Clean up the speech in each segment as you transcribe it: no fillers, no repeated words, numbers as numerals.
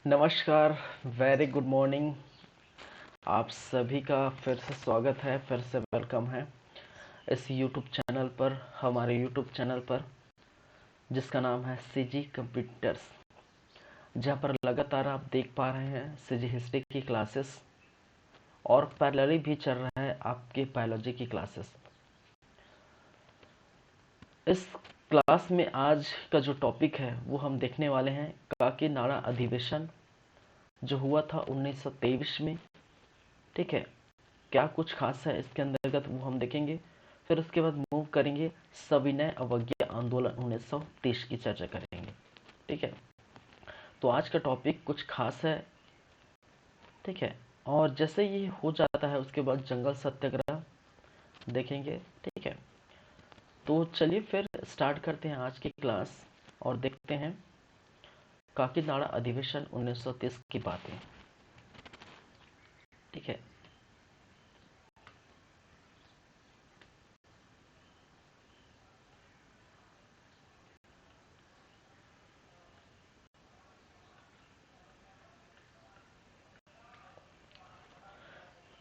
नमस्कार। Very good morning. आप सभी का फिर से स्वागत है, फिर से वेलकम है इस यूट्यूब चैनल पर, हमारे यूट्यूब चैनल पर जिसका नाम है सीजी कंप्यूटर्स, जहां पर लगातार आप देख पा रहे हैं सीजी हिस्ट्री की क्लासेस और पैरेलली भी चल रहा है आपकी बायोलॉजी की क्लासेस। इस क्लास में आज का जो टॉपिक है वो हम देखने वाले हैं काकीनाडा अधिवेशन जो हुआ था 1923 में। ठीक है, क्या कुछ खास है इसके अंतर्गत वो हम देखेंगे। फिर उसके बाद मूव करेंगे, सविनय अवज्ञा आंदोलन 1930 की चर्चा करेंगे। ठीक है, तो आज का टॉपिक कुछ खास है। ठीक है, और जैसे ये हो जाता है उसके बाद जंगल सत्याग्रह देखेंगे। ठीक है, तो चलिए फिर स्टार्ट करते हैं आज की क्लास और देखते हैं काकीनाडा अधिवेशन 1930 की बातें। ठीक है,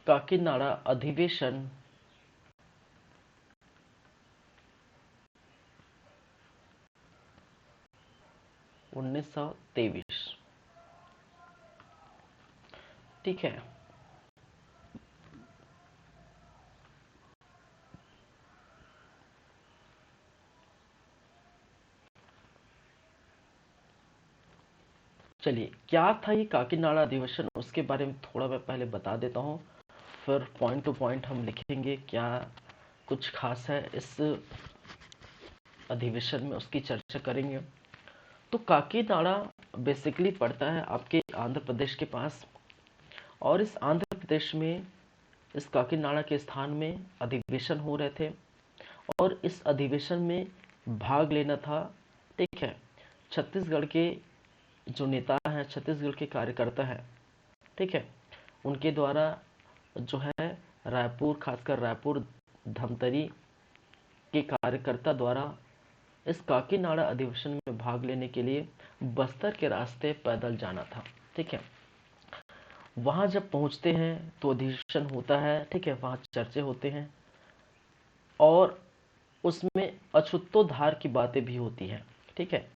काकीनाडा अधिवेशन 1923। ठीक है, चलिए क्या था ये काकीनाडा अधिवेशन उसके बारे में थोड़ा मैं पहले बता देता हूँ, फिर पॉइंट टू पॉइंट हम लिखेंगे क्या कुछ खास है इस अधिवेशन में, उसकी चर्चा करेंगे। तो काकीनाडा बेसिकली पड़ता है आपके आंध्र प्रदेश के पास, और इस आंध्र प्रदेश में इस काकीनाडा के स्थान में अधिवेशन हो रहे थे और इस अधिवेशन में भाग लेना था। ठीक है, छत्तीसगढ़ के जो नेता हैं, छत्तीसगढ़ के कार्यकर्ता हैं, ठीक है, उनके द्वारा जो है रायपुर, खासकर रायपुर धमतरी के कार्यकर्ता द्वारा इस काकीनाडा अधिवेशन में भाग लेने के लिए बस्तर के रास्ते पैदल जाना था। ठीक है, वहां जब पहुंचते हैं तो अधिवेशन होता है। ठीक है, वहां चर्चे होते हैं और उसमें अछूतोद्धार की बातें भी होती हैं। ठीक है,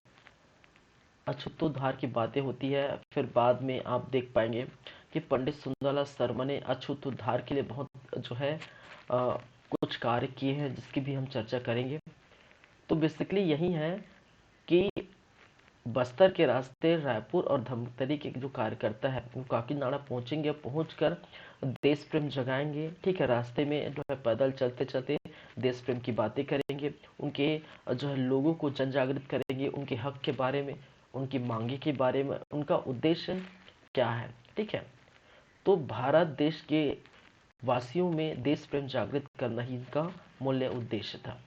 अछूतोद्धार की बातें होती है। फिर बाद में आप देख पाएंगे कि पंडित सुंदरलाल शर्मा ने अछूतोद्धार के लिए बहुत जो है कुछ कार्य किए हैं जिसकी भी हम चर्चा करेंगे। तो बेसिकली यही है कि बस्तर के रास्ते रायपुर और धमतरी के जो कार्यकर्ता है वो काकीनाडा पहुंचेंगे, पहुंचकर देश प्रेम जगाएंगे। ठीक है, रास्ते में जो है पैदल चलते चलते देश प्रेम की बातें करेंगे, उनके जो है लोगों को जन जागृत करेंगे, उनके हक के बारे में, उनकी मांगे के बारे में, उनका उद्देश्य क्या है। ठीक है, तो भारत देश के वासियों में देश प्रेम जागृत करना ही इनका मूल्य उद्देश्य था।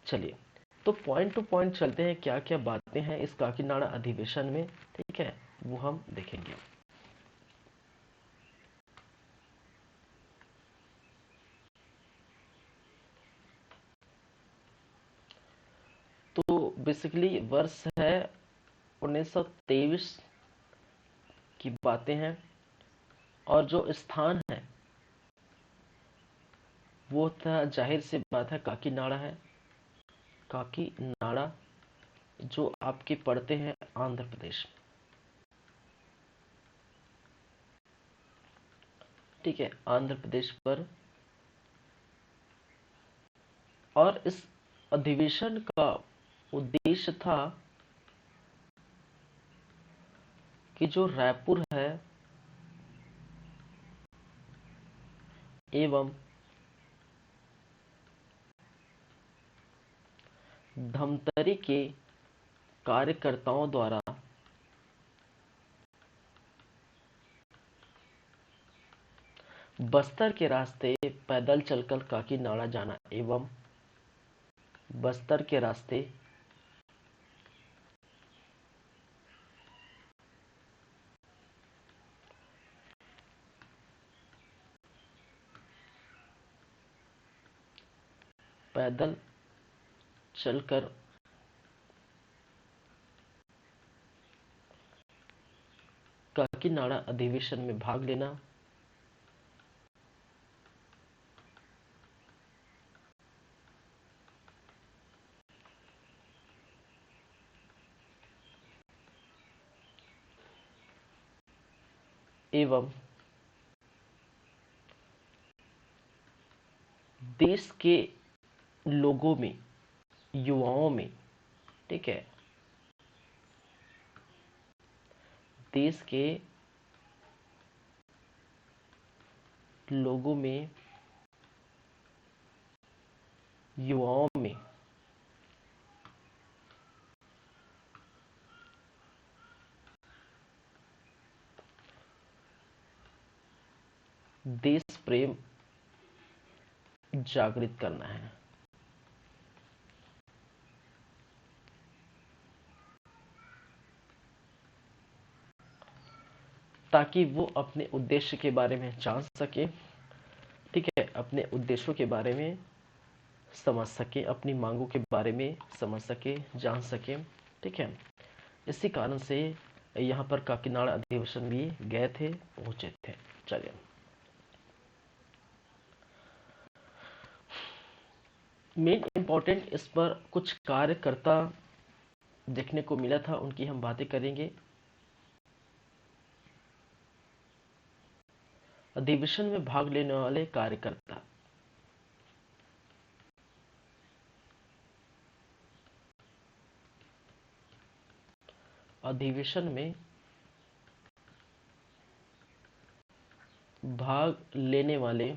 चलिए, तो पॉइंट टू पॉइंट चलते हैं, क्या क्या बातें हैं इस काकीनाडा अधिवेशन में। ठीक है, वो हम देखेंगे। तो बेसिकली वर्ष है 1923 की बातें हैं, और जो स्थान है वो था, जाहिर सी बात है, काकीनाडा है। काकीनाडा जो आपके पड़ते हैं आंध्र प्रदेश। ठीक है, आंध्र प्रदेश पर। और इस अधिवेशन का उद्देश्य था कि जो रायपुर है एवं धमतरी के कार्यकर्ताओं द्वारा बस्तर के रास्ते पैदल चलकर काकीनाडा जाना एवं बस्तर के रास्ते पैदल चलकर काकीनाड़ा अधिवेशन में भाग लेना। एवं देश के लोगों में, युवाओं में, ठीक है, देश के लोगों में, युवाओं में देश प्रेम जागृत करना है। ताकि वो अपने उद्देश्य के बारे में जान सके, ठीक है, अपने उद्देश्यों के बारे में समझ सके, अपनी मांगों के बारे में समझ सके, जान सके, ठीक है। इसी कारण से यहाँ पर काकीनाड़ा अधिवेशन भी गए थे, पहुंचे थे। चलिए, मेन इंपॉर्टेंट इस पर कुछ कार्यकर्ता देखने को मिला था, उनकी हम बातें करेंगे। अधिवेशन में भाग लेने वाले कार्यकर्ता, अधिवेशन में भाग लेने वाले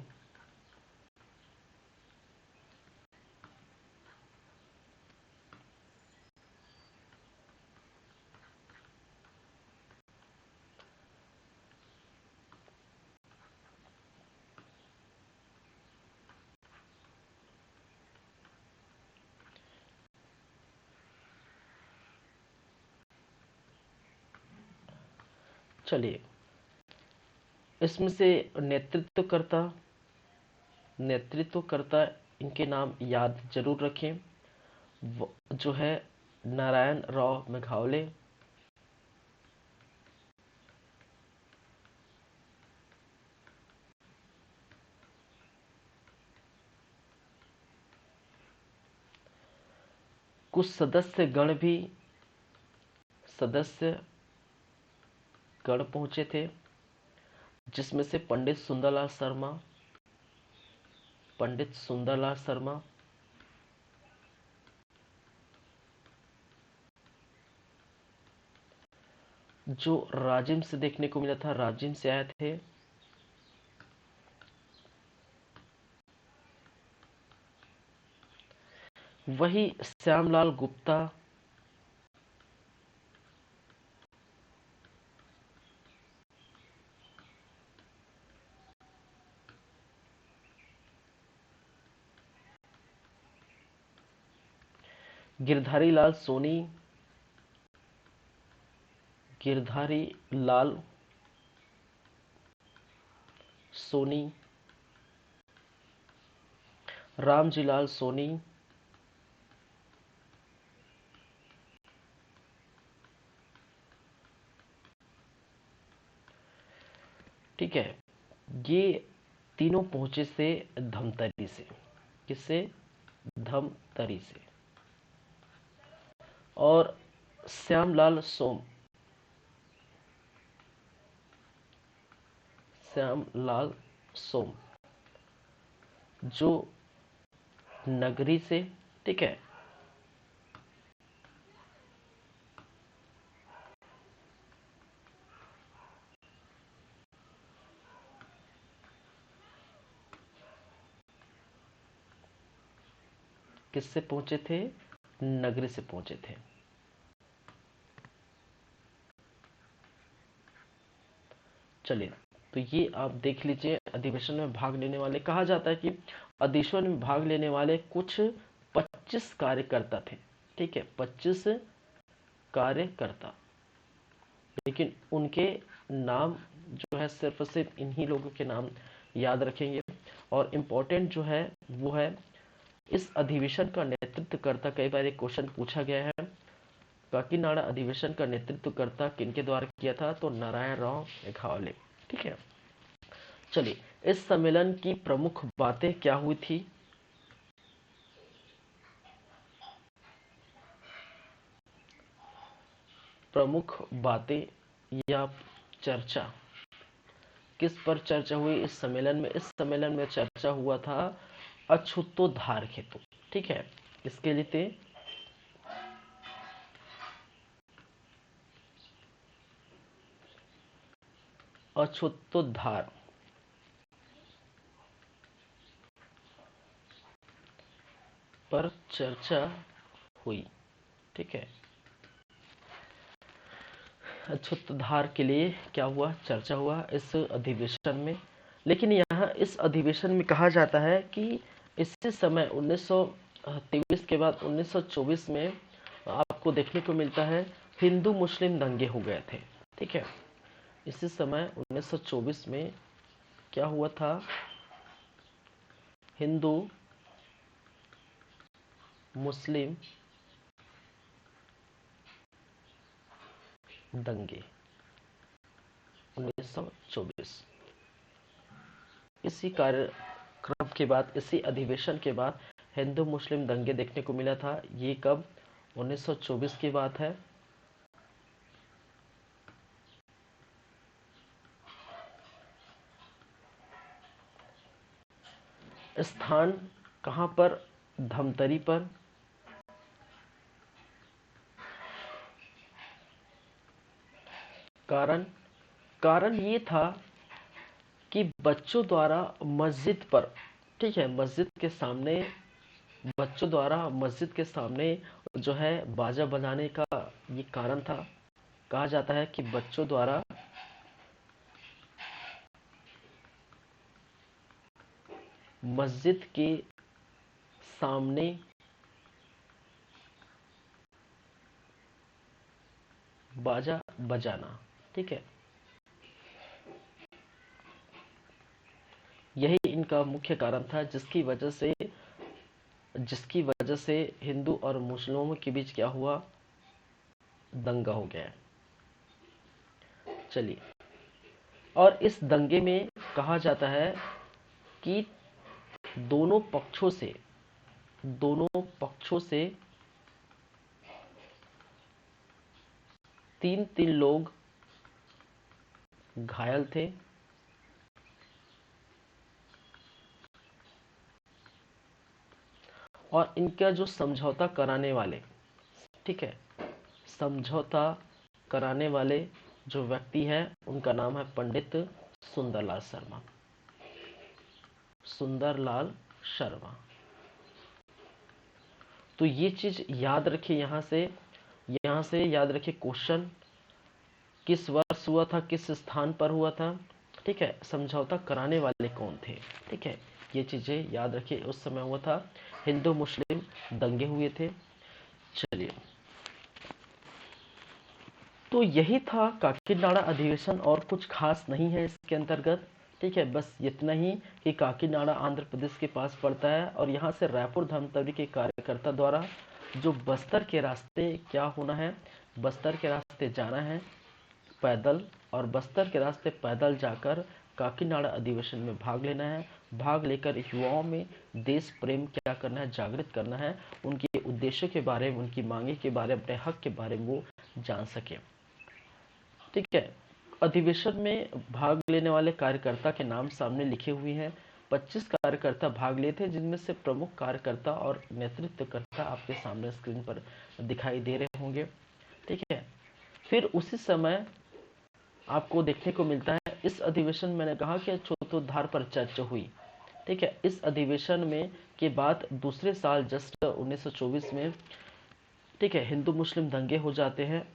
चलिए, इसमें से नेतृत्वकर्ता इनके नाम याद जरूर रखें। जो है नारायण राव मेघावले, कुछ सदस्य गण पहुंचे थे, जिसमें से पंडित सुंदरलाल शर्मा, जो राजिम से देखने को मिला था, राजिम से आए थे। वही श्यामलाल गुप्ता, गिरधारी लाल सोनी, रामजी लाल सोनी, ठीक है। ये तीनों पहुंचे से धमतरी से। किससे? धमतरी से। और श्यामलाल सोम जो नगरी से, ठीक है, किससे पहुंचे थे? नगरी से पहुंचे थे। चलिए, तो ये आप देख लीजिए, अधिवेशन में भाग लेने वाले, कहा जाता है कि अधिवेशन में भाग लेने वाले कुछ 25 कार्यकर्ता थे, ठीक है, 25 कार्यकर्ता, लेकिन उनके नाम जो है सिर्फ इन्हीं लोगों के नाम याद रखेंगे। और इम्पोर्टेंट जो है वो है, इस अधिवेशन का नेतृत्व करता, कई बार एक क्वेश्चन पूछा गया है, काकीनाड़ा अधिवेशन का नेतृत्वकर्ता किनके द्वारा किया था? तो नारायण राव मेघावले। ठीक है, चलिए इस सम्मेलन की प्रमुख बातें क्या हुई थी? प्रमुख बातें या चर्चा किस पर चर्चा हुई इस सम्मेलन में? इस सम्मेलन में चर्चा हुआ था अछूतोद्धार हेतु। ठीक है, इसके लिए थे अछूतोद्धार पर चर्चा हुई। ठीक है, अछूतोद्धार के लिए क्या हुआ? चर्चा हुआ इस अधिवेशन में। लेकिन यहाँ इस अधिवेशन में कहा जाता है कि इसी समय 1923 के बाद 1924 में आपको देखने को मिलता है हिंदू मुस्लिम दंगे हो गए थे। ठीक है, इसी समय 1924 में क्या हुआ था? हिंदू मुस्लिम दंगे 1924। इसी कार्यक्रम के बाद, इसी अधिवेशन के बाद हिंदू मुस्लिम दंगे देखने को मिला था। ये कब? 1924 की बात है। स्थान कहां पर? धमतरी पर। कारण कारण ये था कि बच्चों द्वारा मस्जिद पर, ठीक है, मस्जिद के सामने, बच्चों द्वारा मस्जिद के सामने जो है बाजा बजाने का ये कारण था। कहा जाता है कि बच्चों द्वारा मस्जिद के सामने बाजा बजाना। ठीक है, यही इनका मुख्य कारण था, जिसकी वजह से हिंदू और मुस्लिमों के बीच क्या हुआ? दंगा हो गया। चलिए, और इस दंगे में कहा जाता है कि दोनों पक्षों से तीन तीन लोग घायल थे। और इनका जो समझौता कराने वाले, ठीक है, समझौता कराने वाले जो व्यक्ति है उनका नाम है पंडित सुंदरलाल शर्मा। सुंदरलाल शर्मा। तो ये चीज याद रखिए, यहां से याद रखिए क्वेश्चन किस वर्ष हुआ था, किस स्थान पर हुआ था। ठीक है, समझौता कराने वाले कौन थे? ठीक है, ये चीजें याद रखिए। उस समय हुआ था हिंदू मुस्लिम दंगे हुए थे। चलिए, तो यही था काकीनाड़ा अधिवेशन, और कुछ खास नहीं है इसके अंतर्गत। ठीक है, बस इतना ही कि काकीनाड़ा आंध्र प्रदेश के पास पड़ता है, और यहाँ से रायपुर धमतरी के कार्यकर्ता द्वारा जो बस्तर के रास्ते क्या होना है, बस्तर के रास्ते जाना है पैदल, और बस्तर के रास्ते पैदल जाकर काकीनाड़ा अधिवेशन में भाग लेना है। भाग लेकर युवाओं में देश प्रेम क्या करना है, जागृत करना है, उनके उद्देश्यों के बारे में, उनकी मांगे के बारे में, अपने हक के बारे में वो जान सके। ठीक है, अधिवेशन में भाग लेने वाले कार्यकर्ता के नाम सामने लिखे हुए हैं। 25 कार्यकर्ता भाग लिए थे, जिनमें से प्रमुख कार्यकर्ता और नेतृत्वकर्ता आपके सामने स्क्रीन पर दिखाई दे रहे होंगे। ठीक है, फिर उसी समय आपको देखने को मिलता है इस अधिवेशन, मैंने कहा कि अछूतोद्धार पर चर्चा हुई। ठीक है, इस अधिवेशन में के बाद दूसरे साल जस्ट 1924 में, ठीक है, हिंदू मुस्लिम दंगे हो जाते हैं,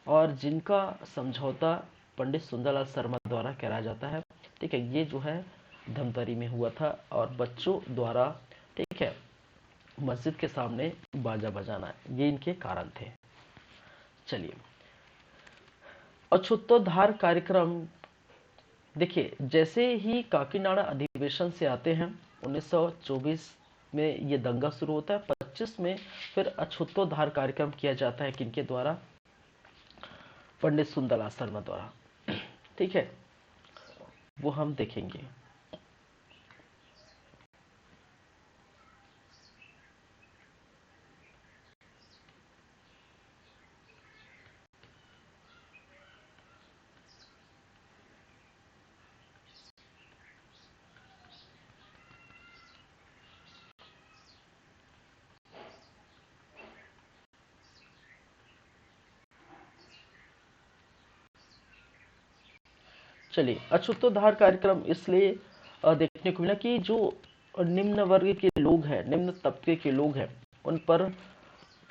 और जिनका समझौता पंडित सुंदरलाल शर्मा द्वारा कराया जाता है। ठीक है, ये जो है धमतरी में हुआ था, और बच्चों द्वारा, ठीक है, मस्जिद के सामने बाजा बजाना, ये इनके कारण थे। चलिए, अछूतोद्धार कार्यक्रम देखिए, जैसे ही काकीनाड़ा अधिवेशन से आते हैं 1924 में ये दंगा शुरू होता है। 25 में फिर अछूतोद्धार कार्यक्रम किया जाता है, किनके द्वारा? पंडित सुंदरलाल शर्मा द्वारा। ठीक है, वो हम देखेंगे। चलिए, अछूतोद्धार कार्यक्रम इसलिए देखने को मिला कि जो निम्न वर्ग के लोग हैं, निम्न तबके के लोग हैं, उन पर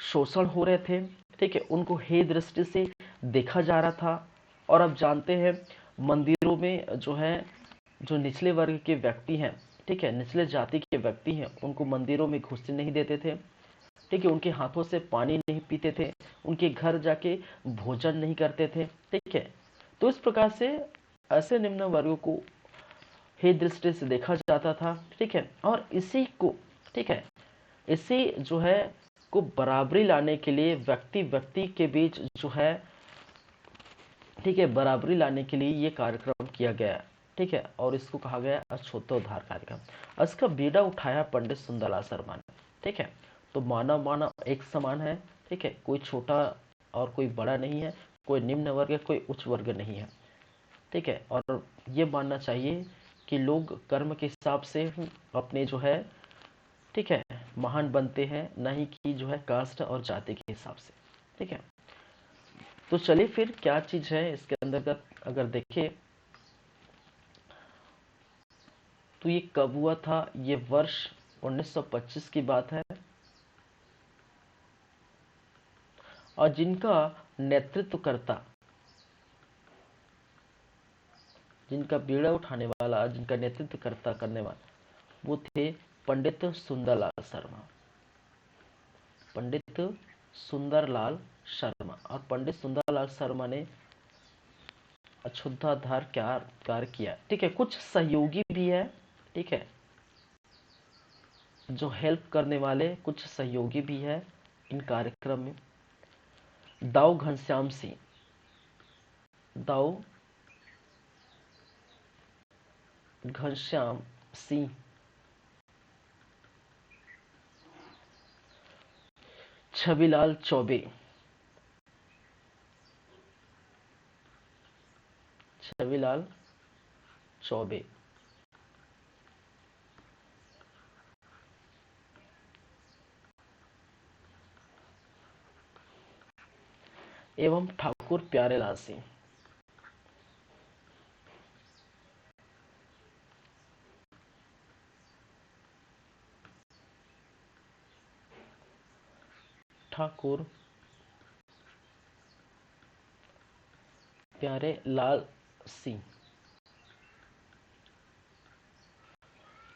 शोषण हो रहे थे। ठीक है, उनको हे दृष्टि से देखा जा रहा था। और अब जानते हैं, मंदिरों में जो है, जो निचले वर्ग के व्यक्ति हैं, ठीक है, निचले जाति के व्यक्ति हैं, उनको मंदिरों में घुसने नहीं देते थे। ठीक है, उनके हाथों से पानी नहीं पीते थे, उनके घर जाके भोजन नहीं करते थे। ठीक है, तो इस प्रकार से ऐसे निम्न वर्गों को हे दृष्टि से देखा जाता था। ठीक है, और इसी को, ठीक है, इसी जो है को बराबरी लाने के लिए व्यक्ति व्यक्ति के बीच जो है, ठीक है, बराबरी लाने के लिए ये कार्यक्रम किया गया। ठीक है, और इसको कहा गया अछूतोद्धार कार्यक्रम। इसका बीड़ा उठाया पंडित सुंदरलाल शर्मा ने। ठीक है, तो मानव मानव एक समान है। ठीक है, कोई छोटा और कोई बड़ा नहीं है, कोई निम्न वर्ग है, कोई उच्च वर्ग नहीं है। ठीक है, और ये मानना चाहिए कि लोग कर्म के हिसाब से अपने जो है, ठीक है, महान बनते हैं, ना ही कि जो है कास्ट और जाति के हिसाब से। ठीक है, तो चलिए फिर क्या चीज है इसके अंतर्गत अगर देखें तो ये कब हुआ था? ये वर्ष 1925 की बात है। और जिनका नेतृत्व करता, जिनका बीड़ा उठाने वाला, जिनका नेतृत्व करता करने वाला, वो थे पंडित सुंदरलाल शर्मा। पंडित सुंदरलाल शर्मा। और पंडित सुंदरलाल शर्मा ने अछूतोद्धार कार्य किया। ठीक है, कुछ सहयोगी भी है। ठीक है, जो हेल्प करने वाले कुछ सहयोगी भी है इन कार्यक्रम में। दाऊ घनश्याम सिंह, दाऊ घनश्याम सिंह, छविलाल चौबे, छविलाल चौबे, एवं ठाकुर प्यारेलाल सिंह। ठाकुर प्यारे लाल सिंह।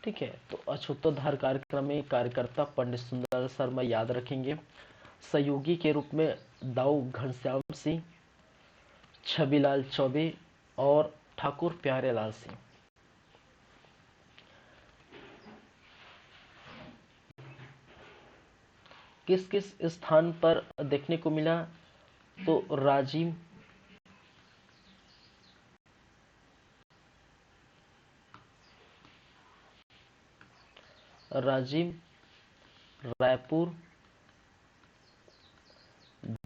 ठीक है, तो अछूतोद्धार कार्यक्रम में कार्यकर्ता पंडित सुंदर शर्मा याद रखेंगे। सहयोगी के रूप में दाऊ घनश्याम सिंह, छविलाल चौबे और ठाकुर प्यारेलाल सिंह। किस किस स्थान पर देखने को मिला? तो राजीव, राजीव, रायपुर,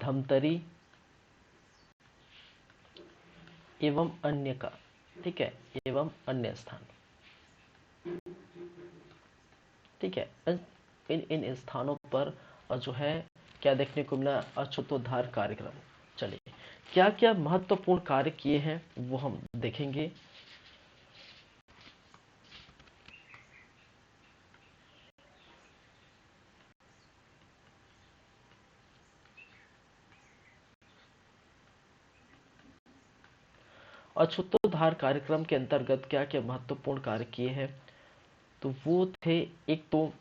धमतरी एवं अन्य का। ठीक है, एवं अन्य स्थान। ठीक है, इन इन स्थानों पर जो है क्या देखने को मिला? अछूतोद्धार कार्यक्रम। चलिए, क्या क्या महत्वपूर्ण कार्य किए हैं वो हम देखेंगे। अछूतोद्धार कार्यक्रम के अंतर्गत क्या क्या महत्वपूर्ण कार्य किए हैं? तो वो थे, एक तो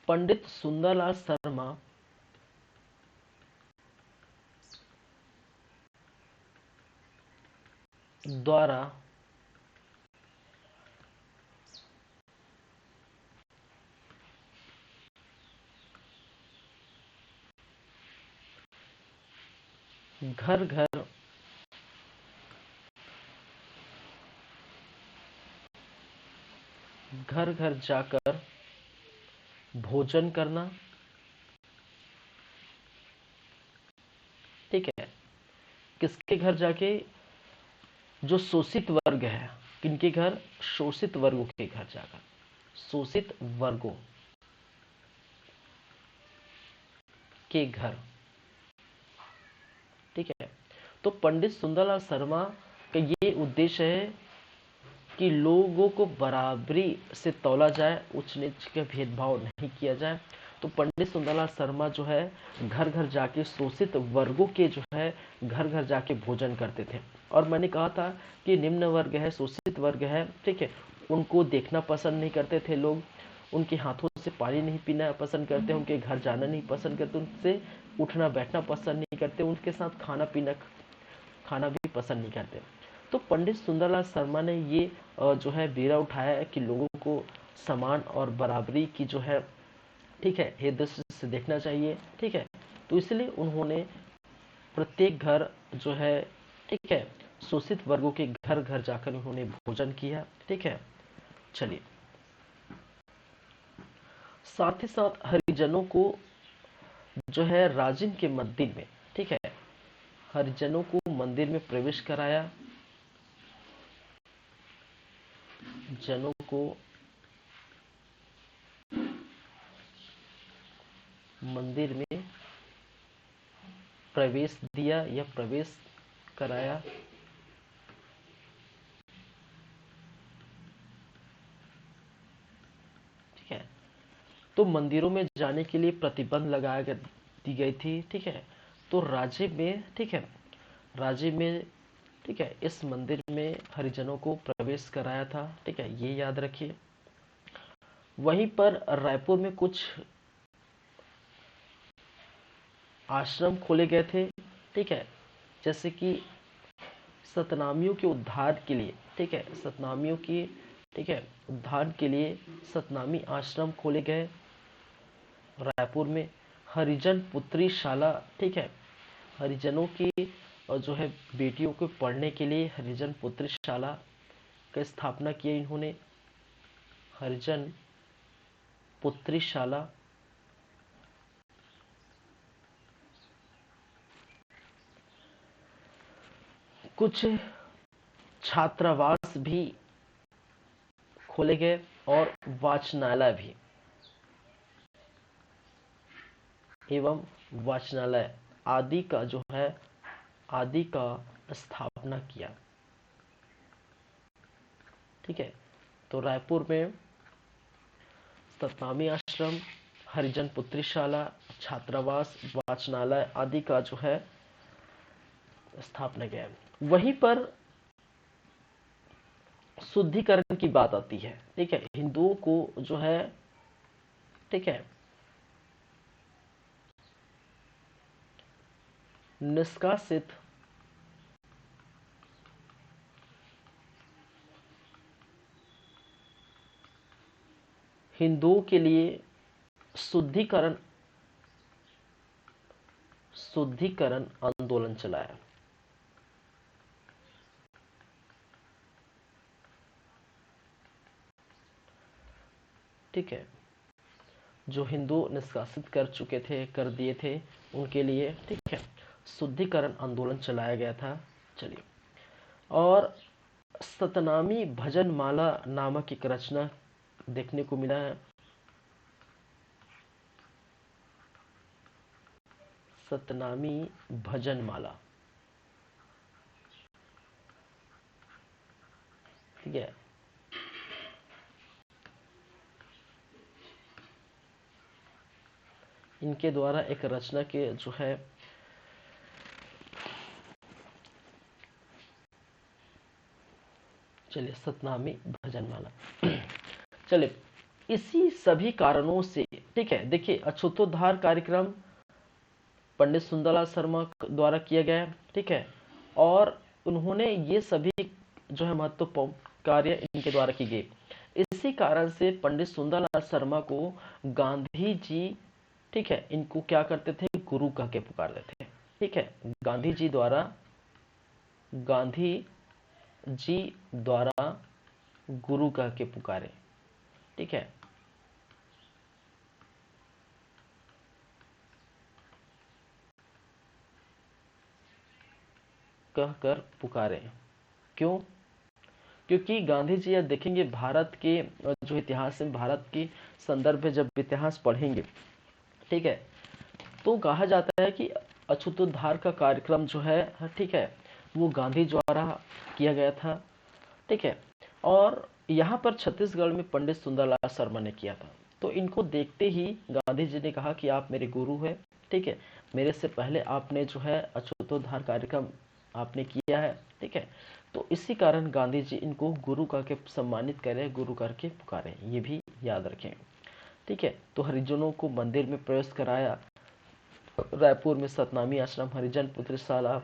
पंडित सुंदरलाल शर्मा द्वारा घर घर घर घर जाकर भोजन करना। ठीक है, किसके घर जाके? जो शोषित वर्ग है, किनके घर? शोषित वर्गों के घर जाकर, शोषित वर्गों के घर। ठीक है, तो पंडित सुंदरलाल शर्मा का ये उद्देश्य है कि लोगों को बराबरी से तौला जाए, उच्च नीच का भेदभाव नहीं किया जाए। तो पंडित सुंदरलाल शर्मा जो है घर घर जाके शोषित वर्गों के जो है घर घर जाके भोजन करते थे। और मैंने कहा था कि निम्न वर्ग है, शोषित वर्ग है, ठीक है, उनको देखना पसंद नहीं करते थे लोग, उनके हाथों से पानी नहीं पीना पसंद करते, उनके घर जाना नहीं पसंद करते, उनसे उठना बैठना पसंद नहीं करते, उनके साथ खाना भी पसंद नहीं करते। तो पंडित सुंदरलाल शर्मा ने ये जो है बीड़ा उठाया है कि लोगों को समान और बराबरी की जो है, ठीक है, ये दृष्टि से देखना चाहिए। ठीक है, तो इसलिए उन्होंने प्रत्येक घर जो है, ठीक है, शोषित वर्गों के घर घर जाकर उन्होंने भोजन किया। ठीक है, चलिए, साथ ही साथ हरिजनों को जो है राजिम के मंदिर में, ठीक है, हरिजनों को मंदिर में प्रवेश कराया, जनों को मंदिर में प्रवेश दिया या प्रवेश कराया। ठीक है, तो मंदिरों में जाने के लिए प्रतिबंध दी गई थी। ठीक है, तो राज्य में, ठीक है, राज्य में, ठीक है, इस मंदिर में हरिजनों को प्रवेश कराया था। ठीक है, ये याद रखिए। वहीं पर रायपुर में कुछ आश्रम खोले गए थे। ठीक है, जैसे कि सतनामियों के उद्धार के लिए, ठीक है, सतनामियों की, ठीक है, उद्धार के लिए सतनामी आश्रम खोले गए रायपुर में। हरिजन पुत्री शाला, ठीक है, हरिजनों की जो है बेटियों को पढ़ने के लिए हरिजन पुत्री शाला का स्थापना किया इन्होंने। हरिजन पुत्री शाला, कुछ छात्रावास भी खोले गए और वाचनालय भी, एवं वाचनालय आदि का जो है आदि का स्थापना किया। ठीक है, तो रायपुर में सतनामी आश्रम, हरिजन पुत्रीशाला, छात्रावास, वाचनालय आदि का जो है स्थापना किया। वहीं पर शुद्धिकरण की बात आती है। ठीक है, हिंदुओं को जो है, ठीक है, निष्कासित हिंदुओं के लिए शुद्धिकरण शुद्धिकरण आंदोलन चलाया। ठीक है, जो हिंदू निष्कासित कर दिए थे उनके लिए, ठीक है, शुद्धिकरण आंदोलन चलाया गया था। चलिए, और सतनामी भजन माला नामक एक रचना देखने को मिला है। सतनामी भजन माला, ठीक है, इनके द्वारा एक रचना के जो है चलिए सतनामी भजन माला। चलिए, इसी सभी कारणों से, ठीक है, देखिए, अछूतोद्धार कार्यक्रम पंडित सुंदरलाल शर्मा द्वारा किया गया है। ठीक है, और उन्होंने ये सभी जो है महत्वपूर्ण कार्य इनके द्वारा की गई। इसी कारण से पंडित सुंदरलाल शर्मा को गांधी जी, ठीक है, इनको क्या करते थे, गुरु कह के पुकारते थे। ठीक है, गांधी जी द्वारा गुरु कह के पुकारे। ठीक है, कहकर पुकारे। क्यों? क्योंकि गांधी जी, आप देखेंगे भारत के जो इतिहास है, भारत के संदर्भ में जब इतिहास पढ़ेंगे, ठीक है, तो कहा जाता है कि अछूतोद्धार का कार्यक्रम जो है, ठीक है, वो गांधी द्वारा किया गया था। ठीक है, और यहाँ पर छत्तीसगढ़ में पंडित सुंदरलाल शर्मा ने किया था। तो इनको देखते ही गांधी जी ने कहा कि आप मेरे गुरु हैं। ठीक है, मेरे से पहले आपने जो है अछूतोद्धार कार्यक्रम आपने किया है। ठीक है, तो इसी कारण गांधी जी इनको गुरु करके सम्मानित करें, गुरु करके पुकारे, ये भी याद रखें। ठीक है, तो हरिजनों को मंदिर में प्रवेश कराया। रायपुर में सतनामी आश्रम, हरिजन पुत्रशाला,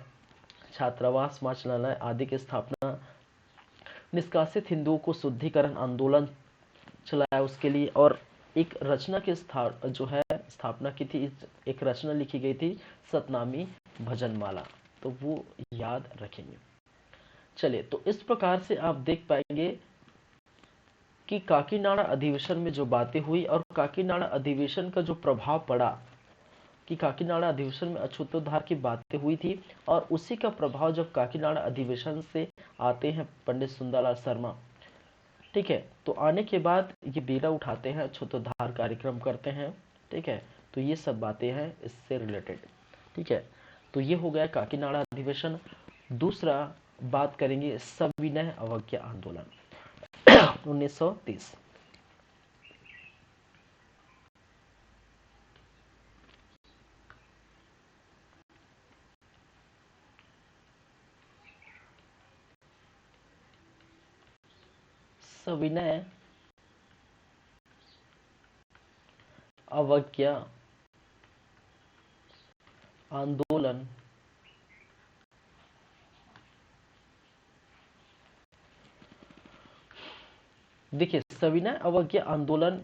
छात्रावास, वाचनालय आदि की स्थापना, निष्कासित हिंदुओं को शुद्धिकरण आंदोलन चलाया उसके लिए, और एक रचना की जो है स्थापना की थी, एक रचना लिखी गई थी सतनामी भजनमाला, तो वो याद रखेंगे। चलिए, तो इस प्रकार से आप देख पाएंगे कि काकीनाडा अधिवेशन में जो बातें हुई और काकीनाडा अधिवेशन का जो प्रभाव पड़ा, कि काकीनाडा अधिवेशन में अछूतोद्धार की बातें हुई थी, और उसी का प्रभाव जब काकीनाडा अधिवेशन से आते हैं पंडित सुंदरलाल शर्मा, ठीक है, तो आने के बाद ये बीड़ा उठाते हैं, अछूतोद्धार कार्यक्रम करते हैं। ठीक है, तो ये सब बातें हैं इससे रिलेटेड। ठीक है, तो ये हो गया काकीनाडा अधिवेशन। दूसरा बात करेंगे सविनय अवज्ञा आंदोलन 1930। सविनय अवज्ञा आंदोलन देखिए, सविनय अवज्ञा आंदोलन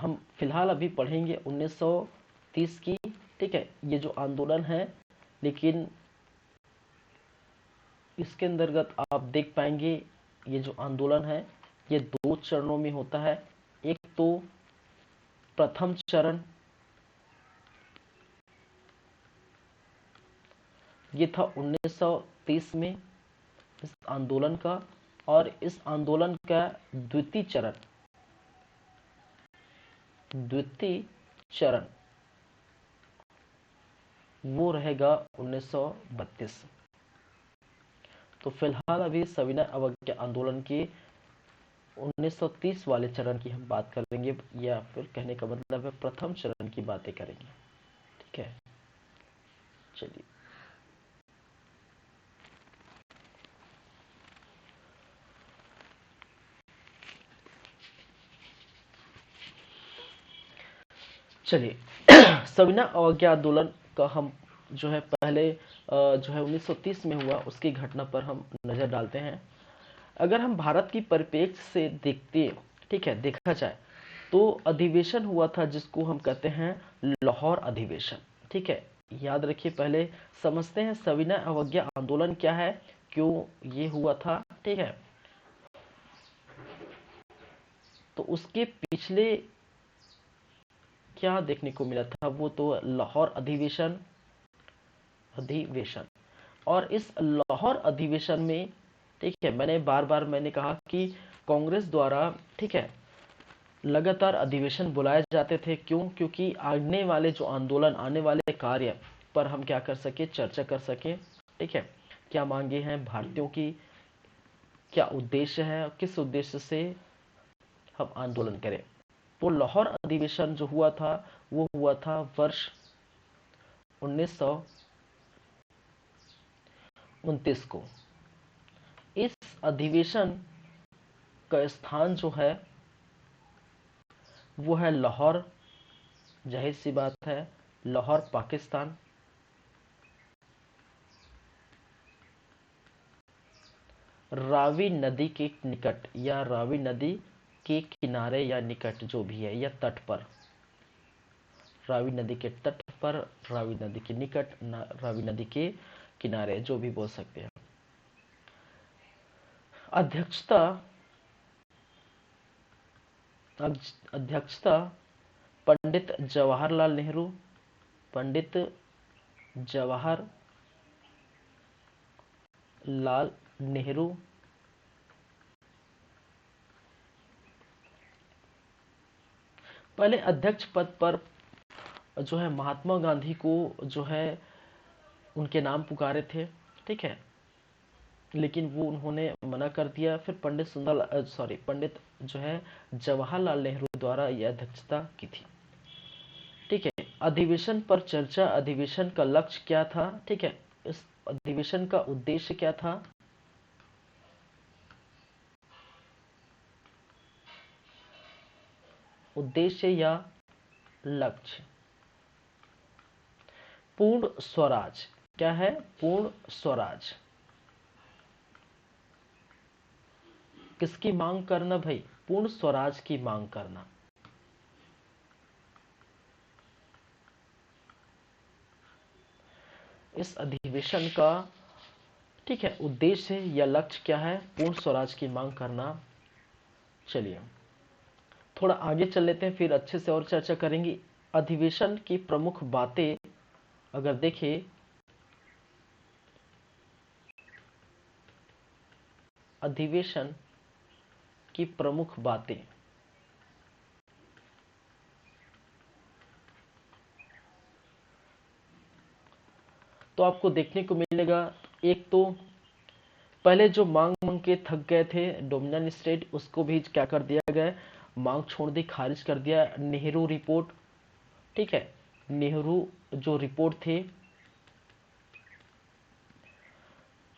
हम फिलहाल अभी पढ़ेंगे 1930 की। ठीक है, ये जो आंदोलन है, लेकिन इसके अंतर्गत आप देख पाएंगे ये जो आंदोलन है ये 2 चरणों में होता है। एक तो प्रथम चरण ये था 1930 में इस आंदोलन का, और इस आंदोलन का द्वितीय चरण वो रहेगा 1932। तो फिलहाल अभी सविनय अवज्ञा आंदोलन के 1930 वाले चरण की हम बात करेंगे, या फिर कहने का मतलब है प्रथम चरण की बातें करेंगे। ठीक है, चलिए, सविनय अवज्ञा आंदोलन का हम जो है पहले जो है 1930 में हुआ उसकी घटना पर हम नजर डालते हैं। अगर हम भारत की परिप्रेक्ष्य से देखते, ठीक है, देखा जाए तो अधिवेशन हुआ था जिसको हम कहते हैं लाहौर अधिवेशन। ठीक है, याद रखिए, पहले समझते हैं सविनय अवज्ञा आंदोलन क्या है, क्यों ये हुआ था। ठीक है, तो उसके पिछले क्या देखने को मिला था, वो तो लाहौर अधिवेशन। और इस लाहौर अधिवेशन में, ठीक है, मैंने कहा कि कांग्रेस द्वारा, ठीक है, लगातार अधिवेशन बुलाए जाते थे। क्यों? क्योंकि आने वाले जो आंदोलन, आने वाले कार्य पर हम क्या कर सके, चर्चा कर सके। ठीक है, क्या मांगे हैं भारतीयों की, क्या उद्देश्य है, किस उद्देश्य से हम आंदोलन करें। तो लाहौर अधिवेशन जो हुआ था वो हुआ था वर्ष 1929 को। इस अधिवेशन का स्थान जो है वो है लाहौर, जाहिर सी बात है, लाहौर पाकिस्तान। रावी नदी के निकट या रावी नदी के किनारे या निकट जो भी है, या तट पर, रावी नदी के तट पर, रावी नदी के निकट, रावी नदी के किनारे, जो भी बोल सकते हैं। अध्यक्षता अध्यक्षता पंडित जवाहरलाल नेहरू, पंडित जवाहरलाल नेहरू। पहले अध्यक्ष पद पर जो है महात्मा गांधी को जो है उनके नाम पुकारे थे, ठीक है, लेकिन वो उन्होंने मना कर दिया। फिर पंडित जो है जवाहरलाल नेहरू द्वारा यह अध्यक्षता की थी, ठीक है। अधिवेशन पर चर्चा, अधिवेशन का लक्ष्य क्या था, ठीक है, इस अधिवेशन का उद्देश्य क्या था? उद्देश्य या लक्ष्य। पूर्ण स्वराज। क्या है? पूर्ण स्वराज। किसकी मांग करना भाई? पूर्ण स्वराज की मांग करना। इस अधिवेशन का, ठीक है, उद्देश्य या लक्ष्य क्या है? पूर्ण स्वराज की मांग करना। चलिए थोड़ा आगे चल लेते हैं, फिर अच्छे से और चर्चा करेंगे। अधिवेशन की प्रमुख बातें अगर देखें, अधिवेशन की प्रमुख बातें, तो आपको देखने को मिलेगा। एक तो पहले जो मांग मांग के थक गए थे डोमिनियन स्टेट, उसको भी क्या कर दिया गया? मांग छोड़ दी, खारिज कर दिया। नेहरू रिपोर्ट, ठीक है, नेहरू जो रिपोर्ट थे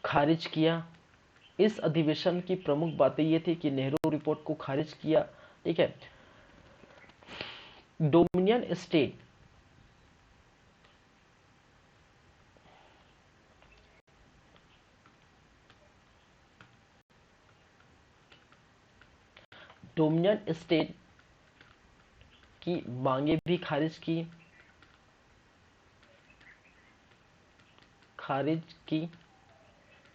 खारिज किया। इस अधिवेशन की प्रमुख बातें ये थी कि नेहरू रिपोर्ट को खारिज किया, ठीक है। डोमिनियन स्टेट, डोमिनियन स्टेट की मांगे भी खारिज की,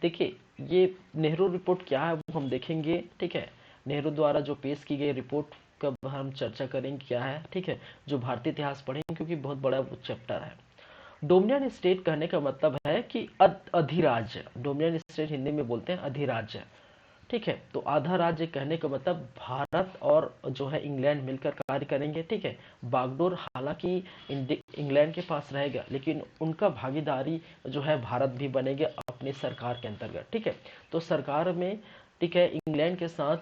देखिए ये नेहरू रिपोर्ट क्या है वो हम देखेंगे, ठीक है। नेहरू द्वारा जो पेश की गई रिपोर्ट का हम चर्चा करेंगे क्या है, ठीक है, जो भारतीय इतिहास पढ़ेंगे क्योंकि बहुत बड़ा वो चैप्टर है। डोमिनियन स्टेट कहने का मतलब है कि अधिराज्य। डोमिनियन स्टेट हिंदी में बोलते हैं अधिराज्य, ठीक है। तो आधा राज्य कहने का मतलब भारत और जो है इंग्लैंड मिलकर कार्य करेंगे, ठीक है। बागडोर हालांकि इंग्लैंड के पास रहेगा, लेकिन उनका भागीदारी जो है भारत भी बनेगा अपनी सरकार के अंतर्गत, ठीक है। तो सरकार में, ठीक है, इंग्लैंड के साथ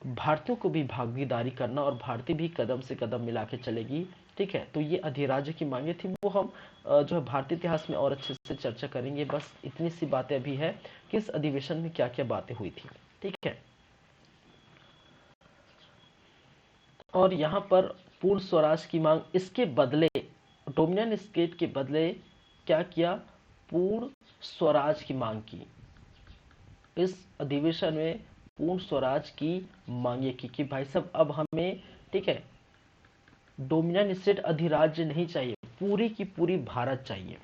भारतीयों को भी भागीदारी करना और भारतीय भी कदम से कदम मिला के चलेगी, ठीक है। तो ये अधिराज्य की मांगे थी, वो हम जो है भारतीय इतिहास में और अच्छे से चर्चा करेंगे। बस इतनी सी बातें अभी है कि इस अधिवेशन में क्या क्या बातें हुई थी, ठीक है। और यहाँ पर पूर्ण स्वराज की मांग, इसके बदले डोमिनियन स्टेट के बदले क्या किया? पूर्ण स्वराज की मांग की। इस अधिवेशन में पूर्ण स्वराज की मांगे की कि भाई साहब अब हमें, ठीक है, डोमिनियन स्टेट अधिराज्य नहीं चाहिए, पूरी की पूरी भारत चाहिए।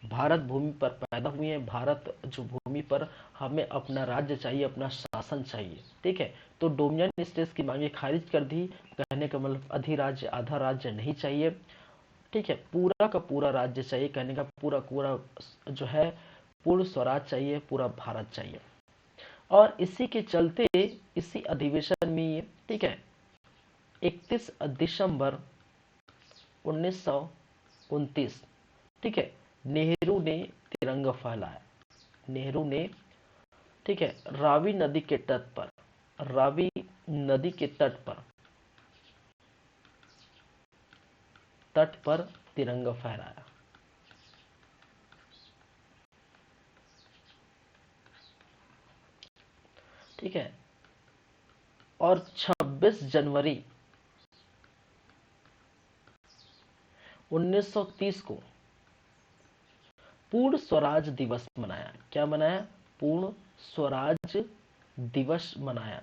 भारत भूमि पर पैदा हुए हैं, भारत जो भूमि पर हमें अपना राज्य चाहिए, अपना शासन चाहिए, ठीक है। तो डोमिनियन स्टेट्स की मांगे खारिज कर दी। कहने का मतलब अधिराज्य, आधा राज्य नहीं चाहिए, ठीक है, पूरा का पूरा राज्य चाहिए। कहने का पूरा पूरा जो है पूर्ण स्वराज चाहिए, पूरा भारत चाहिए। और इसी के चलते इसी अधिवेशन में, ठीक है, 31 दिसंबर 1929, ठीक है, नेहरू ने तिरंगा फहराया। नेहरू ने, ठीक है, रावी नदी के तट पर, रावी नदी के तट पर तिरंगा फहराया, ठीक है। और 26 जनवरी 1930 को पूर्ण स्वराज दिवस मनाया। क्या मनाया? पूर्ण स्वराज दिवस मनाया।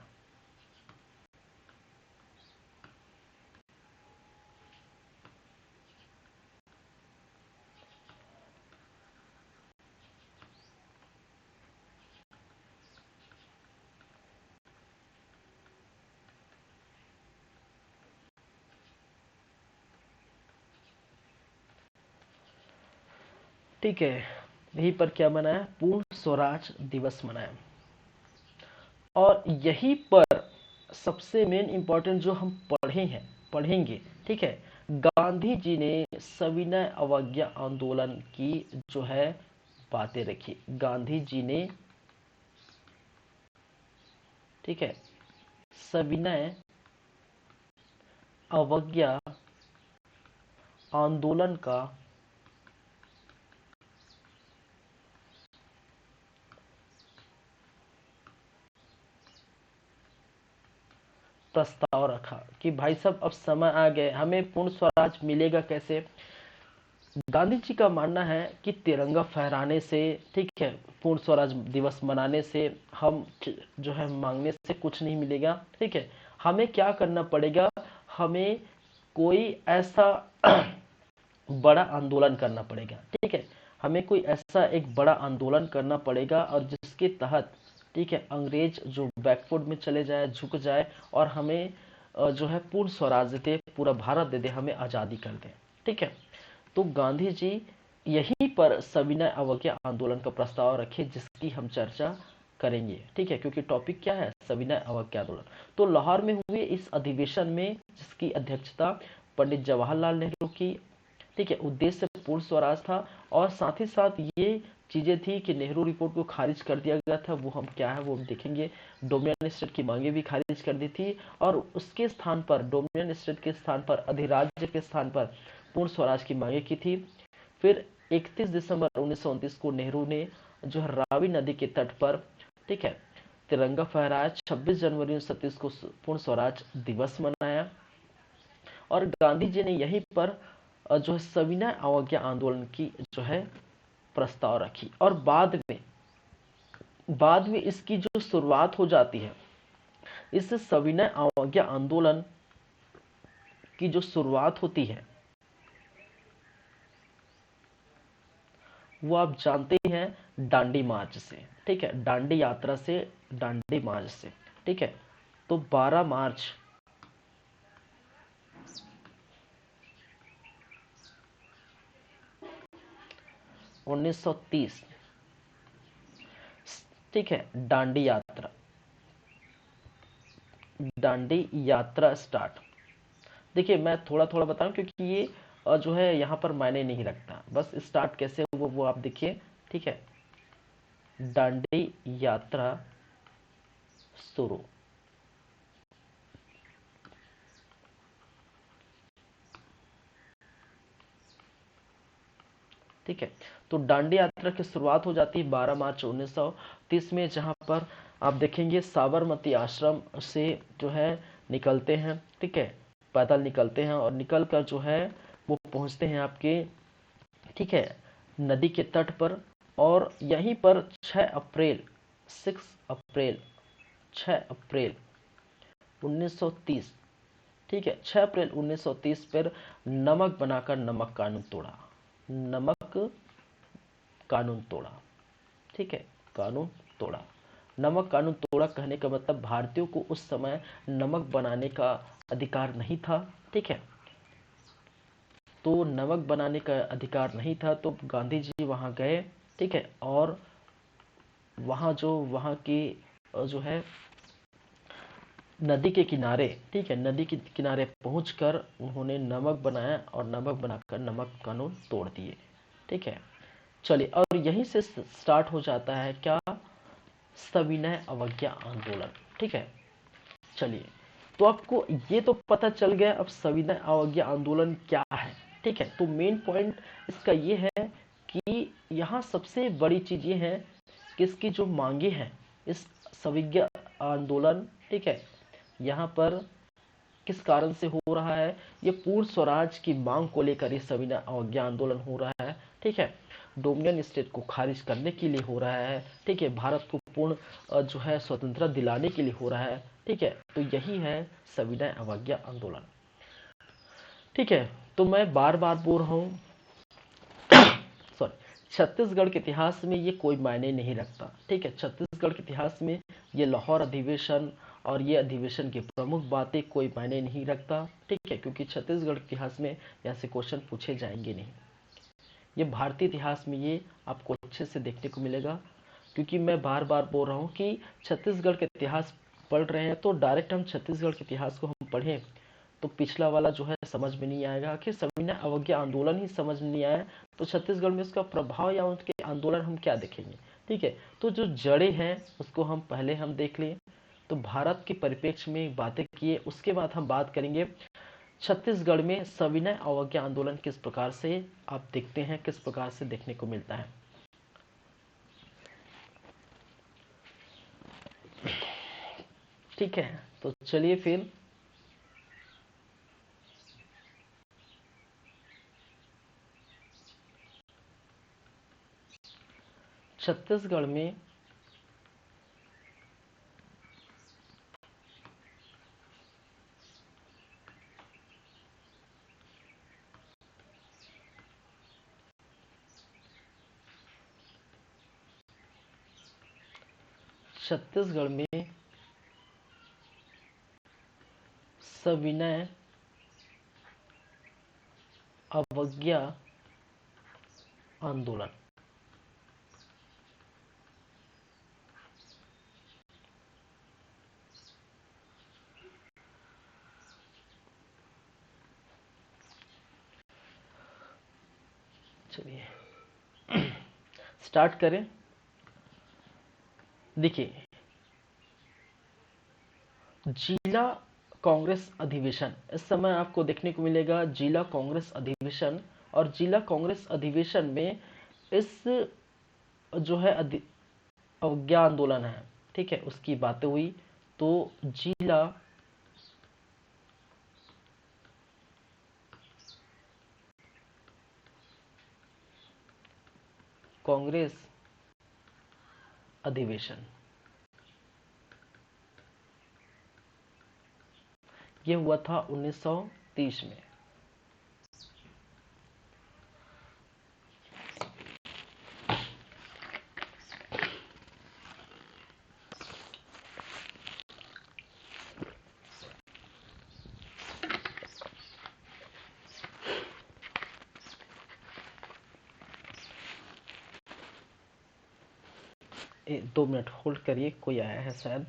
ठीक है, यहीं पर क्या मनाया? पूर्ण स्वराज दिवस मनाया। और यहीं पर सबसे मेन इंपॉर्टेंट जो हम पढ़ेंगे, ठीक है, गांधी जी ने सविनय अवज्ञा आंदोलन की जो है बातें रखी। गांधी जी ने, ठीक है, सविनय अवज्ञा आंदोलन का प्रस्ताव रखा कि भाई साहब अब समय आ गए, हमें पूर्ण स्वराज मिलेगा कैसे? गांधी जी का मानना है कि तिरंगा फहराने से, ठीक है, पूर्ण स्वराज दिवस मनाने से, हम जो है मांगने से कुछ नहीं मिलेगा, ठीक है। हमें क्या करना पड़ेगा? हमें कोई ऐसा बड़ा आंदोलन करना पड़ेगा, ठीक है। हमें कोई ऐसा एक बड़ा आंदोलन करना पड़ेगा और जिसके तहत, ठीक है, अंग्रेज जो बैकफुट में चले जाए, झुक जाए और हमें जो है पूर्ण स्वराज दे, पूरा भारत दे दे, हमें आज़ादी कर दे, ठीक है। तो गांधी जी यहीं पर सविनय अवज्ञा आंदोलन का प्रस्ताव रखे, जिसकी हम चर्चा करेंगे, ठीक है, क्योंकि टॉपिक क्या है? सविनय अवज्ञा आंदोलन। तो लाहौर में हुए इस अधिवेशन में, जिसकी अध्यक्षता पंडित जवाहरलाल नेहरू की, ठीक है, उद्देश्य पूर्ण स्वराज था। और साथ ही साथ ये चीजें थी कि नेहरू रिपोर्ट को खारिज कर दिया गया था, वो हम क्या है वो हम देखेंगे। डोमिनियन स्टेट की मांगे भी खारिज कर दी थी और उसके स्थान पर, डोमिनियन स्टेट के स्थान पर, अधिराज्य के स्थान पर पूर्ण स्वराज की मांगे की थी। फिर 31 दिसंबर 1929 को नेहरू ने जो है रावी नदी के तट पर, ठीक है, तिरंगा फहराया। 26 जनवरी 1937 को पूर्ण स्वराज दिवस मनाया और गांधी जी ने यहीं पर जो है सविनय अवज्ञा आंदोलन की जो है प्रस्ताव रखी। और बाद में इसकी जो शुरुआत हो जाती है, इस सविनय अवज्ञा आंदोलन की जो शुरुआत होती है वो आप जानते हैं डांडी मार्च से, ठीक है, डांडी यात्रा से, डांडी मार्च से, ठीक है। तो 12 मार्च 1930, ठीक है, डांडी यात्रा स्टार्ट। देखिए मैं थोड़ा थोड़ा बताऊं क्योंकि ये जो है यहाँ पर मायने नहीं रखता, बस स्टार्ट कैसे वो आप देखिए, ठीक है। डांडी यात्रा शुरू, ठीक है। तो डांडी यात्रा की शुरुआत हो जाती है 12 मार्च 1930 में, जहां पर आप देखेंगे साबरमती आश्रम से जो है निकलते हैं, ठीक है, पैदल निकलते हैं और निकल कर जो है वो पहुंचते हैं आपके, ठीक है, नदी के तट पर। और यहीं पर 6 अप्रैल 6 अप्रैल 6 अप्रैल 1930, ठीक है, 6 अप्रैल 1930 पर नमक बनाकर नमक कानून तोड़ा। नमक कानून तोड़ा, ठीक है, कानून तोड़ा। नमक कानून तोड़ा कहने का मतलब भारतीयों को उस समय नमक बनाने का अधिकार नहीं था, ठीक है। तो नमक बनाने का अधिकार नहीं था, तो गांधी जी वहां गए, ठीक है, और वहां की जो है नदी के किनारे, ठीक है, नदी के किनारे पहुंचकर उन्होंने नमक बनाया और नमक बनाकर नमक कानून तोड़ दिए, ठीक है। चलिए, और यहीं से स्टार्ट हो जाता है क्या? सविनय अवज्ञा आंदोलन, ठीक है। चलिए, तो आपको ये तो पता चल गया अब सविनय अवज्ञा आंदोलन क्या है, ठीक है। तो मेन पॉइंट इसका ये है कि यहाँ सबसे बड़ी चीज ये है कि इसकी जो मांगे हैं, इस सविज्ञा आंदोलन, ठीक है, यहाँ पर किस कारण से हो रहा है? ये पूर्ण स्वराज की मांग को लेकर ये सविनय अवज्ञा आंदोलन हो रहा है, ठीक है। डोमिनियन स्टेट को खारिज करने के लिए हो रहा है, ठीक है, भारत को पूर्ण जो है स्वतंत्रता दिलाने के लिए हो रहा है, ठीक है। तो यही है सविनय अवज्ञा आंदोलन, ठीक है। तो मैं बार बार बोल रहा हूँ, सॉरी, छत्तीसगढ़ के इतिहास में ये कोई मायने नहीं रखता, ठीक है। छत्तीसगढ़ के इतिहास में ये लाहौर अधिवेशन और ये अधिवेशन की प्रमुख बातें कोई मायने नहीं रखता, ठीक है, क्योंकि छत्तीसगढ़ के इतिहास में ऐसे क्वेश्चन पूछे जाएंगे नहीं। ये भारतीय इतिहास में ये आपको अच्छे से देखने को मिलेगा, क्योंकि मैं बार बार बोल रहा हूँ कि छत्तीसगढ़ का इतिहास पढ़ रहे हैं तो डायरेक्ट हम छत्तीसगढ़ के इतिहास को हम पढ़ें तो पिछला वाला जो है समझ में नहीं आएगा। कि सविनय अवज्ञा आंदोलन ही समझ में नहीं आया तो छत्तीसगढ़ में उसका प्रभाव या उनके आंदोलन हम क्या देखेंगे, ठीक है। तो जो जड़ें हैं उसको हम पहले हम देख लें, तो भारत के परिप्रेक्ष्य में बातें किए, उसके बाद हम बात करेंगे छत्तीसगढ़ में सविनय अवज्ञा आंदोलन किस प्रकार से आप देखते हैं, किस प्रकार से देखने को मिलता है। ठीक है, तो चलिए फिर छत्तीसगढ़ में छत्तीसगढ़ में सविनय अवज्ञा आंदोलन, चलिए स्टार्ट करें। देखिए, जिला कांग्रेस अधिवेशन इस समय आपको देखने को मिलेगा, जिला कांग्रेस अधिवेशन। और जिला कांग्रेस अधिवेशन में इस जो है अवज्ञा आंदोलन है, ठीक है, उसकी बातें हुई। तो जिला कांग्रेस अधिवेशन ये हुआ था 1930 में। दो मिनट होल्ड करिए, कोई आया है शायद।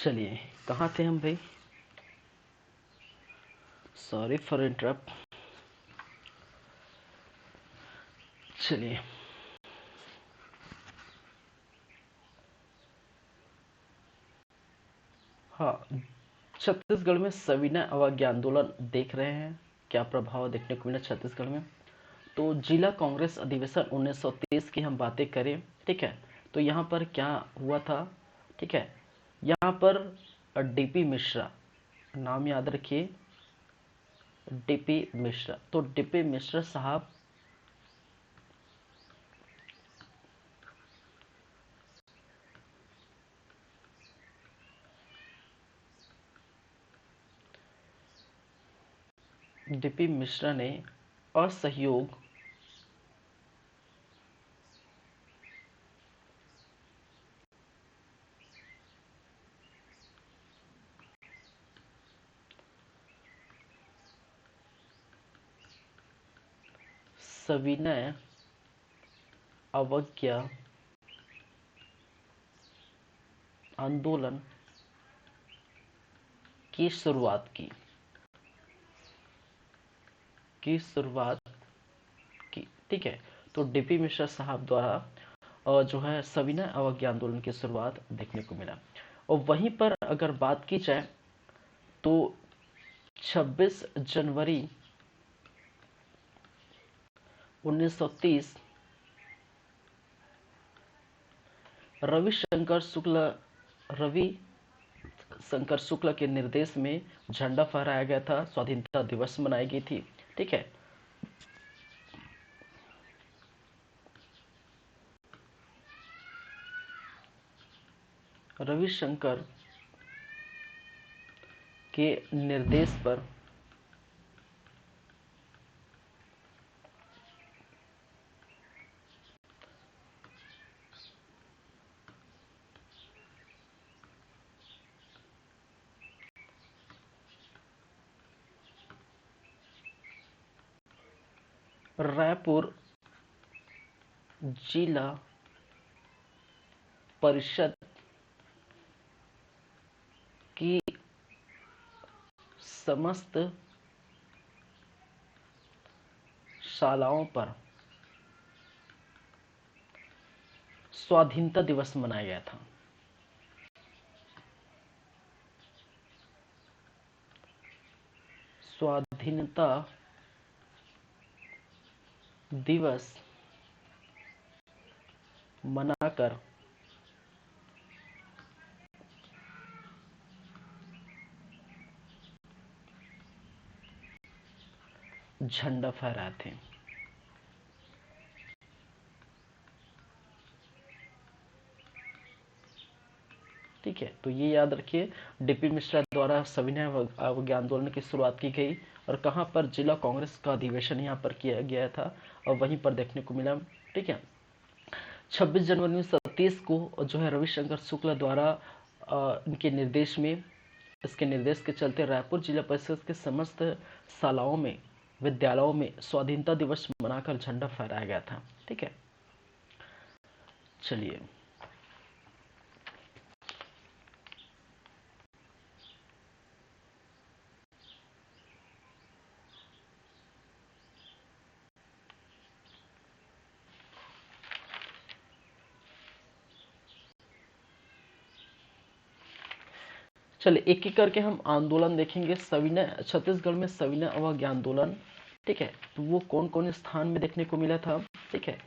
चलिए, कहाँ थे हम भाई? Sorry for interrupt. चलिए, हाँ, छत्तीसगढ़ में सविनय अवज्ञा आंदोलन देख रहे हैं, क्या प्रभाव देखने को मिला छत्तीसगढ़ में। तो जिला कांग्रेस अधिवेशन 1923 की हम बातें करें, ठीक है, तो यहाँ पर क्या हुआ था, ठीक है, यहाँ पर डीपी मिश्रा, नाम याद रखिए, डीपी मिश्रा। तो डीपी मिश्रा साहब डीपी मिश्रा ने असहयोग सविनय अवज्ञा आंदोलन की शुरुआत की, ठीक है। तो डीपी मिश्रा साहब द्वारा जो है सविनय अवज्ञा आंदोलन की शुरुआत देखने को मिला। और वहीं पर अगर बात की जाए तो 26 जनवरी 1930 रविशंकर शुक्ल रवि शंकर शुक्ल के निर्देश में झंडा फहराया गया था, स्वाधीनता दिवस मनाई गई थी, ठीक है। रविशंकर के निर्देश पर रायपुर जिला परिषद की समस्त शालाओं पर स्वाधीनता दिवस मनाया गया था। स्वाधीनता दिवस मनाकर झंडा फहराए थे। ठीक है, तो ये याद रखिए, डीपी मिश्रा द्वारा सविनय अवज्ञा आंदोलन की शुरुआत की गई और कहाँ पर जिला कांग्रेस का अधिवेशन यहाँ पर किया गया था और वहीं पर देखने को मिला, ठीक है। 26 जनवरी 1930 को जो है रविशंकर शुक्ला द्वारा इनके निर्देश में, इसके निर्देश के चलते रायपुर जिला परिषद के समस्त शालाओं में, विद्यालयों में स्वाधीनता दिवस मनाकर झंडा फहराया गया था, ठीक है। चलिए, चलिए एक एक करके हम आंदोलन देखेंगे। सविनय छत्तीसगढ़ में सविनय अवज्ञा आंदोलन, ठीक है, तो वो कौन कौन स्थान में देखने को मिला था, ठीक है।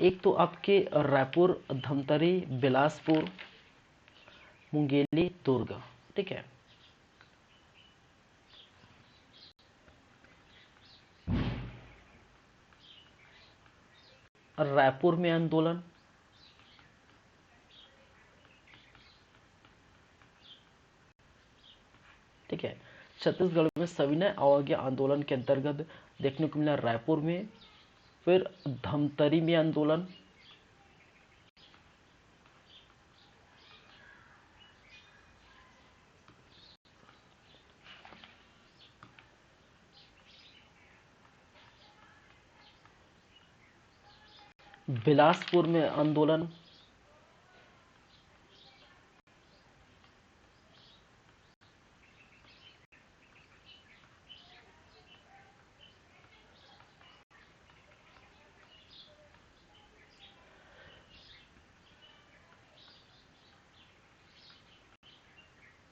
एक तो आपके रायपुर, धमतरी, बिलासपुर, मुंगेली, दुर्ग, ठीक है। रायपुर में आंदोलन, ठीक है। छत्तीसगढ़ में सविनय अवज्ञा आंदोलन के अंतर्गत देखने को मिला रायपुर में, फिर धमतरी में आंदोलन, बिलासपुर में आंदोलन,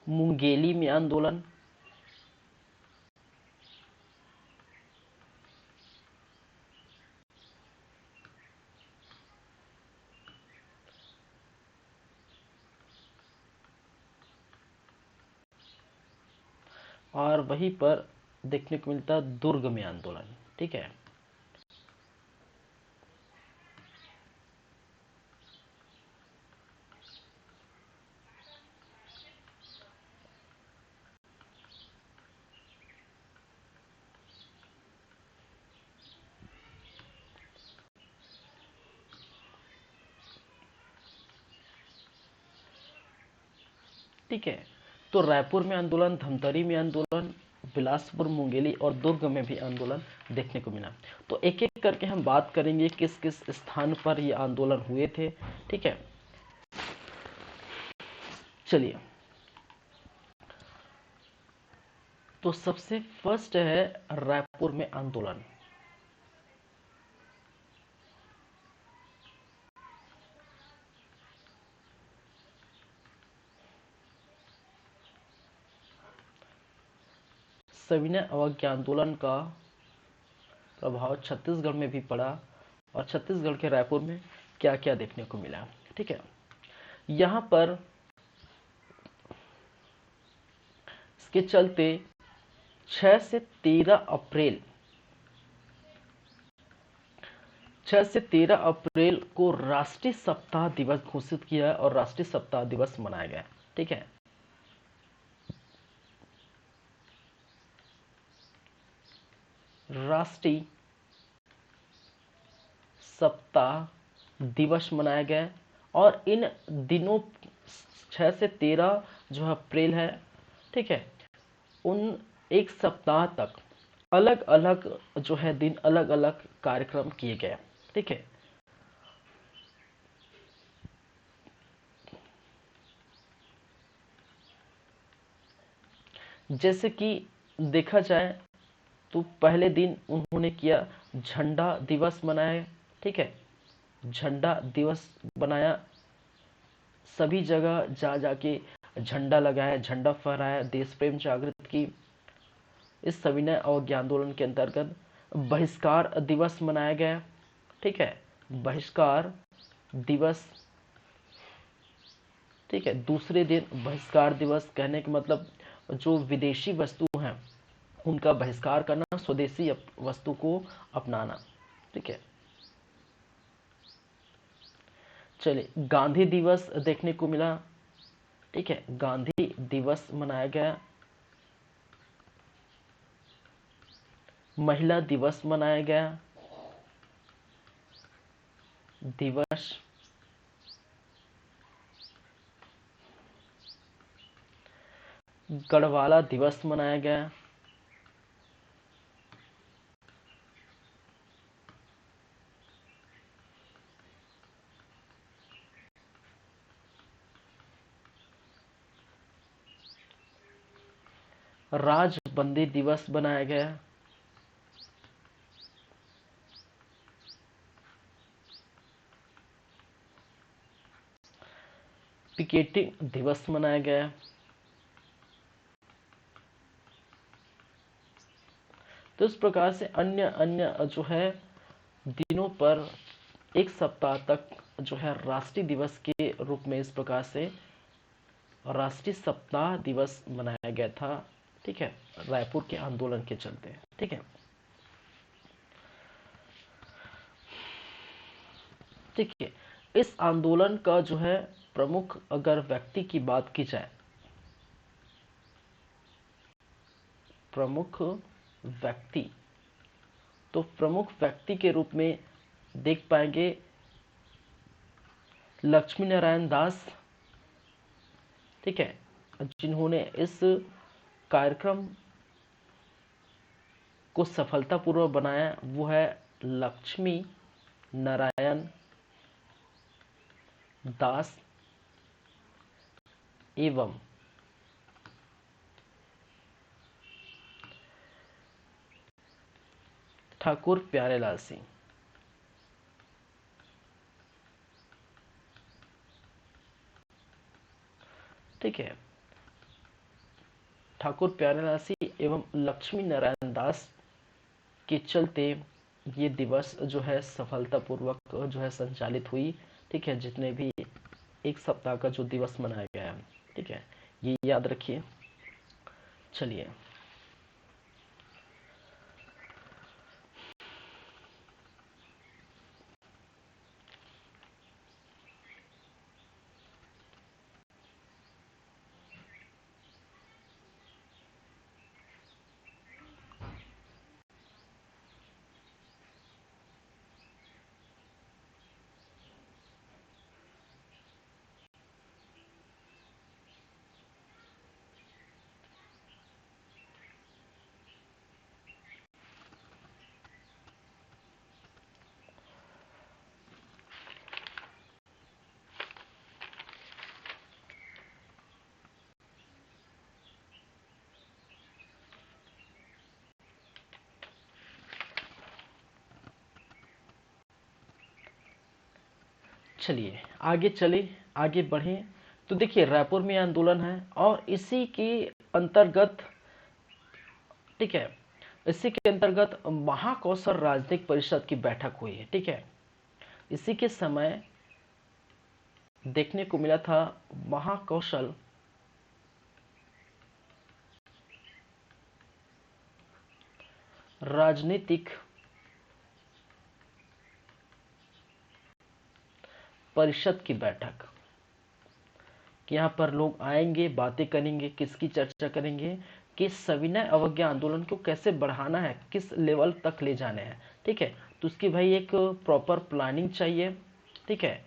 मुंगेली में आंदोलन, और वहीं पर देखने को मिलता है दुर्ग में आंदोलन। ठीक है, ठीक है। तो रायपुर में आंदोलन, धमतरी में आंदोलन, बिलासपुर, मुंगेली और दुर्ग में भी आंदोलन देखने को मिला। तो एक एक करके हम बात करेंगे किस किस स्थान पर ये आंदोलन हुए थे। ठीक है, चलिए। तो सबसे फर्स्ट है रायपुर में आंदोलन। सविनय अवज्ञा आंदोलन का प्रभाव छत्तीसगढ़ में भी पड़ा, और छत्तीसगढ़ के रायपुर में क्या क्या देखने को मिला। ठीक है, यहां पर इसके चलते 6 से 13 अप्रैल 6 से 13 अप्रैल को राष्ट्रीय सप्ताह दिवस घोषित किया और राष्ट्रीय सप्ताह दिवस मनाया गया। ठीक है, राष्ट्रीय सप्ताह दिवस मनाया गया, और इन दिनों 6 से 13 जो अप्रैल है, ठीक है, उन एक सप्ताह तक अलग अलग जो है दिन अलग अलग कार्यक्रम किए गए। ठीक है, जैसे कि देखा जाए तो पहले दिन उन्होंने किया झंडा दिवस मनाया। ठीक है, झंडा दिवस बनाया, सभी जगह जा जाके झंडा लगाया, झंडा फहराया, देश प्रेम जागृत की। इस सविनय अवज्ञा आंदोलन के अंतर्गत बहिष्कार दिवस मनाया गया। ठीक है, बहिष्कार दिवस। ठीक है, दूसरे दिन बहिष्कार दिवस कहने का मतलब जो विदेशी वस्तु हैं उनका बहिष्कार करना, स्वदेशी वस्तु को अपनाना। ठीक है, चलिए, गांधी दिवस देखने को मिला। ठीक है, गांधी दिवस मनाया गया, महिला दिवस मनाया गया, दिवस, गढ़वाला दिवस मनाया गया, राजबंदी दिवस बनाया गया, पिकेटिंग दिवस मनाया गया। तो इस प्रकार से अन्य अन्य जो है दिनों पर एक सप्ताह तक जो है राष्ट्रीय दिवस के रूप में इस प्रकार से राष्ट्रीय सप्ताह दिवस मनाया गया था। ठीक है, रायपुर के आंदोलन के चलते। ठीक है, ठीक है, इस आंदोलन का जो है प्रमुख अगर व्यक्ति की बात की जाए, प्रमुख व्यक्ति, तो प्रमुख व्यक्ति के रूप में देख पाएंगे लक्ष्मी नारायण दास। ठीक है, जिन्होंने इस कार्यक्रम को सफलतापूर्वक बनाया, वो है लक्ष्मी नारायण दास एवं ठाकुर प्यारेलाल सिंह। ठीक है, ठाकुर प्यारेलाल सिंह एवं लक्ष्मी नारायण दास के चलते ये दिवस जो है सफलतापूर्वक जो है संचालित हुई। ठीक है, जितने भी एक सप्ताह का जो दिवस मनाया गया है, ठीक है, ये याद रखिए। चलिए, चलिए आगे चले, आगे बढ़े। तो देखिए, रायपुर में आंदोलन है और इसी के अंतर्गत, ठीक है, इसी के अंतर्गत महाकौशल राजनीतिक परिषद की बैठक हुई है। ठीक है, इसी के समय देखने को मिला था महाकौशल राजनीतिक परिषद की बैठक, कि यहाँ पर लोग आएंगे, बातें करेंगे, किसकी चर्चा करेंगे कि सविनय अवज्ञा आंदोलन को कैसे बढ़ाना है, किस लेवल तक ले जाने हैं। ठीक है, तो उसकी भाई एक प्रॉपर प्लानिंग चाहिए। ठीक है,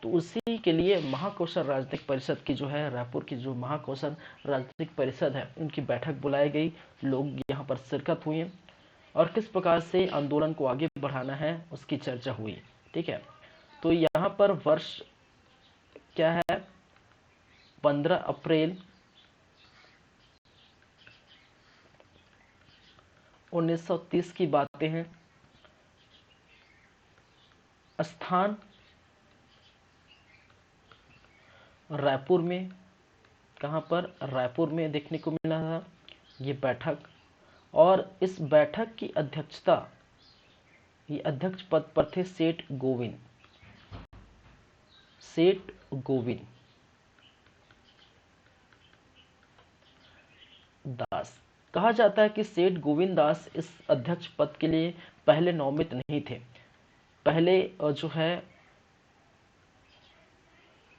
तो उसी के लिए महाकौशल राजनीतिक परिषद की जो है, रायपुर की जो महाकौशल राजनीतिक परिषद है, उनकी बैठक बुलाई गई, लोग यहाँ पर शिरकत हुए और किस प्रकार से आंदोलन को आगे बढ़ाना है उसकी चर्चा हुई। ठीक है, तो यहाँ पर वर्ष क्या है, 15 अप्रैल 1930 की बातें हैं। स्थान रायपुर में, कहाँ पर, रायपुर में देखने को मिला था ये बैठक। और इस बैठक की अध्यक्षता, ये अध्यक्ष पद पर थे सेठ गोविंद दास। कहा जाता है कि सेठ गोविंद दास इस अध्यक्ष पद के लिए पहले नामित नहीं थे। पहले जो है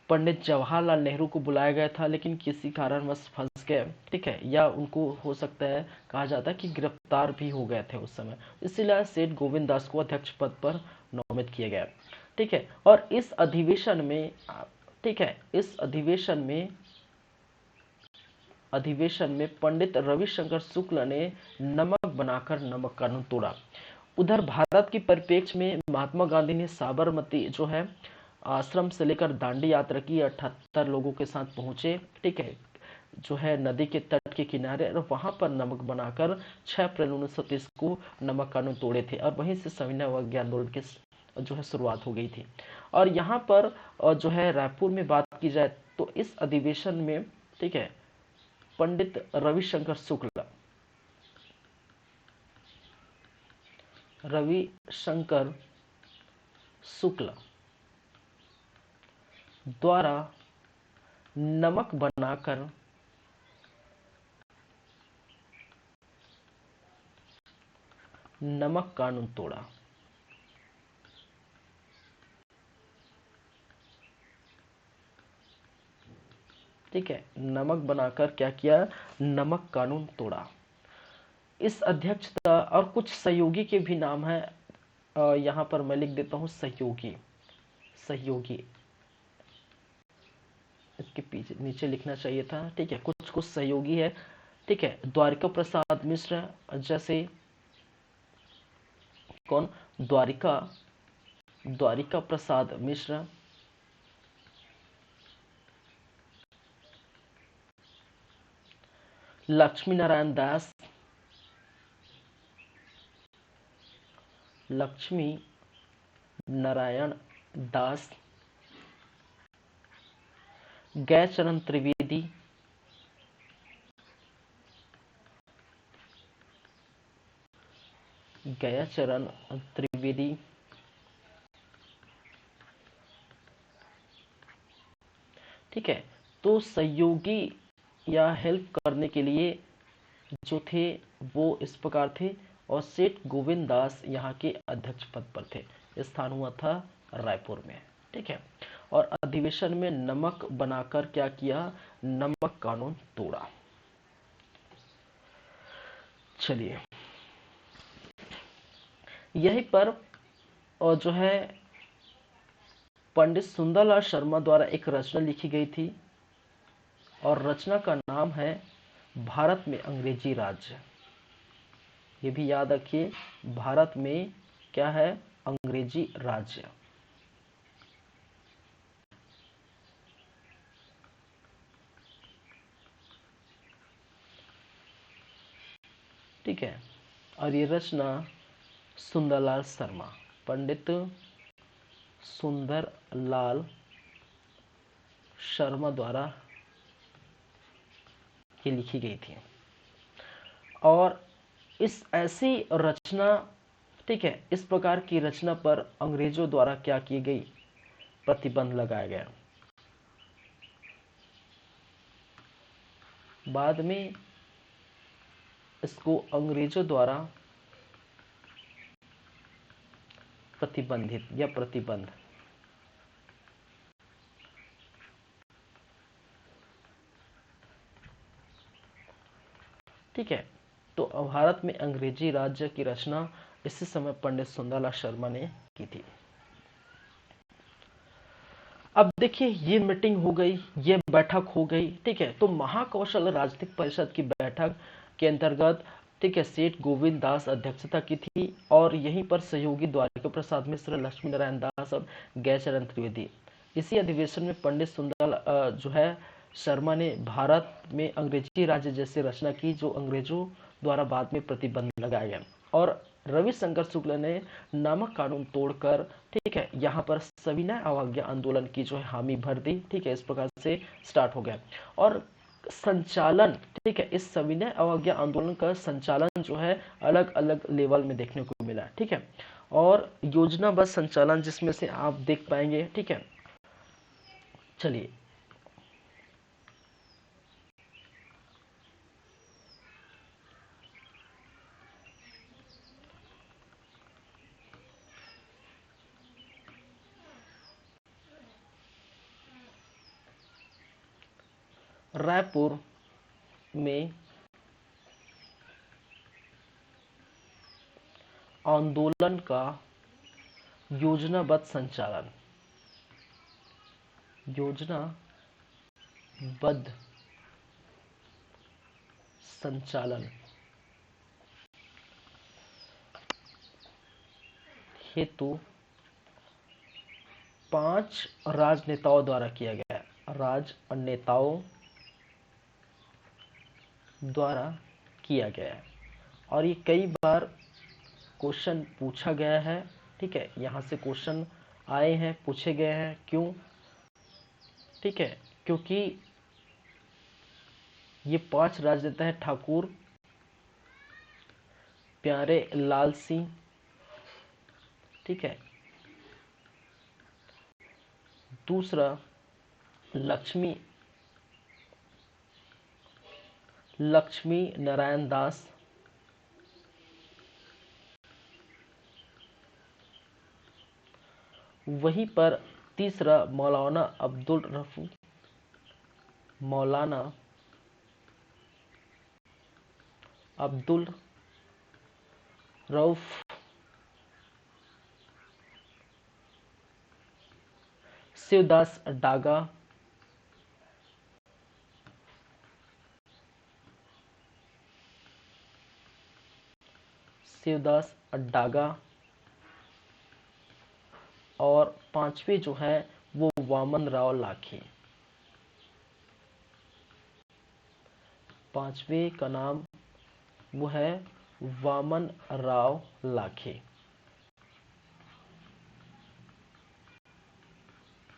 पंडित जवाहरलाल नेहरू को बुलाया गया था, लेकिन किसी कारणवश फंस गए। ठीक है, या उनको हो सकता है, कहा जाता है कि गिरफ्तार भी हो गए थे उस समय, इसीलिए सेठ गोविंद दास को अध्यक्ष पद पर नामित किया गया। ठीक है, और इस अधिवेशन में, ठीक है, इस अधिवेशन में पंडित रविशंकर शुक्ल ने नमक बनाकर नमक कानून तोड़ा। उधर भारत की परिप्रेक्ष्य में महात्मा गांधी ने साबरमती जो है आश्रम से लेकर दांडी यात्रा की, 78 लोगों के साथ पहुंचे। ठीक है, जो है नदी के तट के किनारे, और वहां पर नमक बनाकर 6 अप्रैल 1930 को नमक कानून तोड़े थे, और वहीं से सविनय अवज्ञा आंदोलन की जो है शुरुआत हो गई थी। और यहाँ पर जो है रायपुर में बात की जाए तो इस अधिवेशन में, ठीक है, पंडित रविशंकर शुक्ल द्वारा नमक बनाकर नमक कानून तोड़ा। ठीक है, नमक बनाकर क्या किया, नमक कानून तोड़ा। इस अध्यक्षता और कुछ सहयोगी के भी नाम है, यहाँ पर मैं लिख देता हूँ सहयोगी, सहयोगी इसके पीछे नीचे लिखना चाहिए था। ठीक है, कुछ कुछ सहयोगी है। ठीक है, द्वारिका प्रसाद मिश्र, जैसे कौन, द्वारिका प्रसाद मिश्र, लक्ष्मी नारायण दास, लक्ष्मी नारायण दास, गैचरण त्रिवेदी, गयाचरण त्रिवेदी, ठीक है। तो सहयोगी या हेल्प करने के लिए जो थे वो इस प्रकार थे, और सेठ गोविंद दास यहाँ के अध्यक्ष पद पर थे। स्थान हुआ था रायपुर में, ठीक है। और अधिवेशन में नमक बनाकर क्या किया, नमक कानून तोड़ा। चलिए, यही पर और जो है पंडित सुंदरलाल शर्मा द्वारा एक रचना लिखी गई थी, और रचना का नाम है भारत में अंग्रेजी राज्य। ये भी याद रखिए, भारत में क्या है, अंग्रेजी राज्य। ठीक है। और ये रचना सुंदरलाल शर्मा, पंडित सुंदरलाल शर्मा द्वारा ये लिखी गई थी। और इस ऐसी रचना, ठीक है, इस प्रकार की रचना पर अंग्रेजों द्वारा क्या की गई, प्रतिबंध लगाया गया। बाद में इसको अंग्रेजों द्वारा प्रतिबंधित या प्रतिबंध, ठीक है। तो भारत में अंग्रेजी राज्य की रचना इसी समय पंडित सुंदरलाल शर्मा ने की थी। अब देखिए, ये मीटिंग हो गई, ये बैठक हो गई, ठीक है। तो महाकौशल राजनीतिक परिषद की बैठक के अंतर्गत, ठीक है, सेठ गोविंद दास अध्यक्षता की थी, और यहीं पर सहयोगी द्वारिका प्रसाद मिश्र, लक्ष्मी नारायण दास और गयाचरण त्रिवेदी। इसी अधिवेशन में पंडित सुंदरलाल जो है शर्मा ने भारत में अंग्रेजी राज्य जैसे रचना की, जो अंग्रेजों द्वारा बाद में प्रतिबंध लगाया गया। और रविशंकर शुक्ल ने नामक कानून तोड़कर, ठीक है, यहाँ पर सविनय अवज्ञा आंदोलन की जो है हामी भर दी, ठीक है। इस प्रकार से स्टार्ट हो गया। और संचालन, ठीक है, इस सविनय अवज्ञा आंदोलन का संचालन जो है अलग अलग लेवल में देखने को मिला, ठीक है। और योजनाबद्ध संचालन जिसमें से आप देख पाएंगे, ठीक है। चलिए, रायपुर में आंदोलन का योजनाबद्ध संचालन, योजनाबद्ध संचालन हेतु 5 राजनेताओं द्वारा किया गया, राजनेताओं द्वारा किया गया है। और ये कई बार क्वेश्चन पूछा गया है, ठीक है। यहाँ से क्वेश्चन आए हैं, पूछे गए हैं, क्यों, ठीक है, क्योंकि ये 5 राजनेता है, ठाकुर प्यारे लाल सिंह, ठीक है। दूसरा लक्ष्मी नारायण दास, वहीं पर तीसरा मौलाना अब्दुल रऊफ शिवदास डागा, और 5वें जो है वो वामन राव लाखे। 5वें का नाम वो है वामन राव लाखे,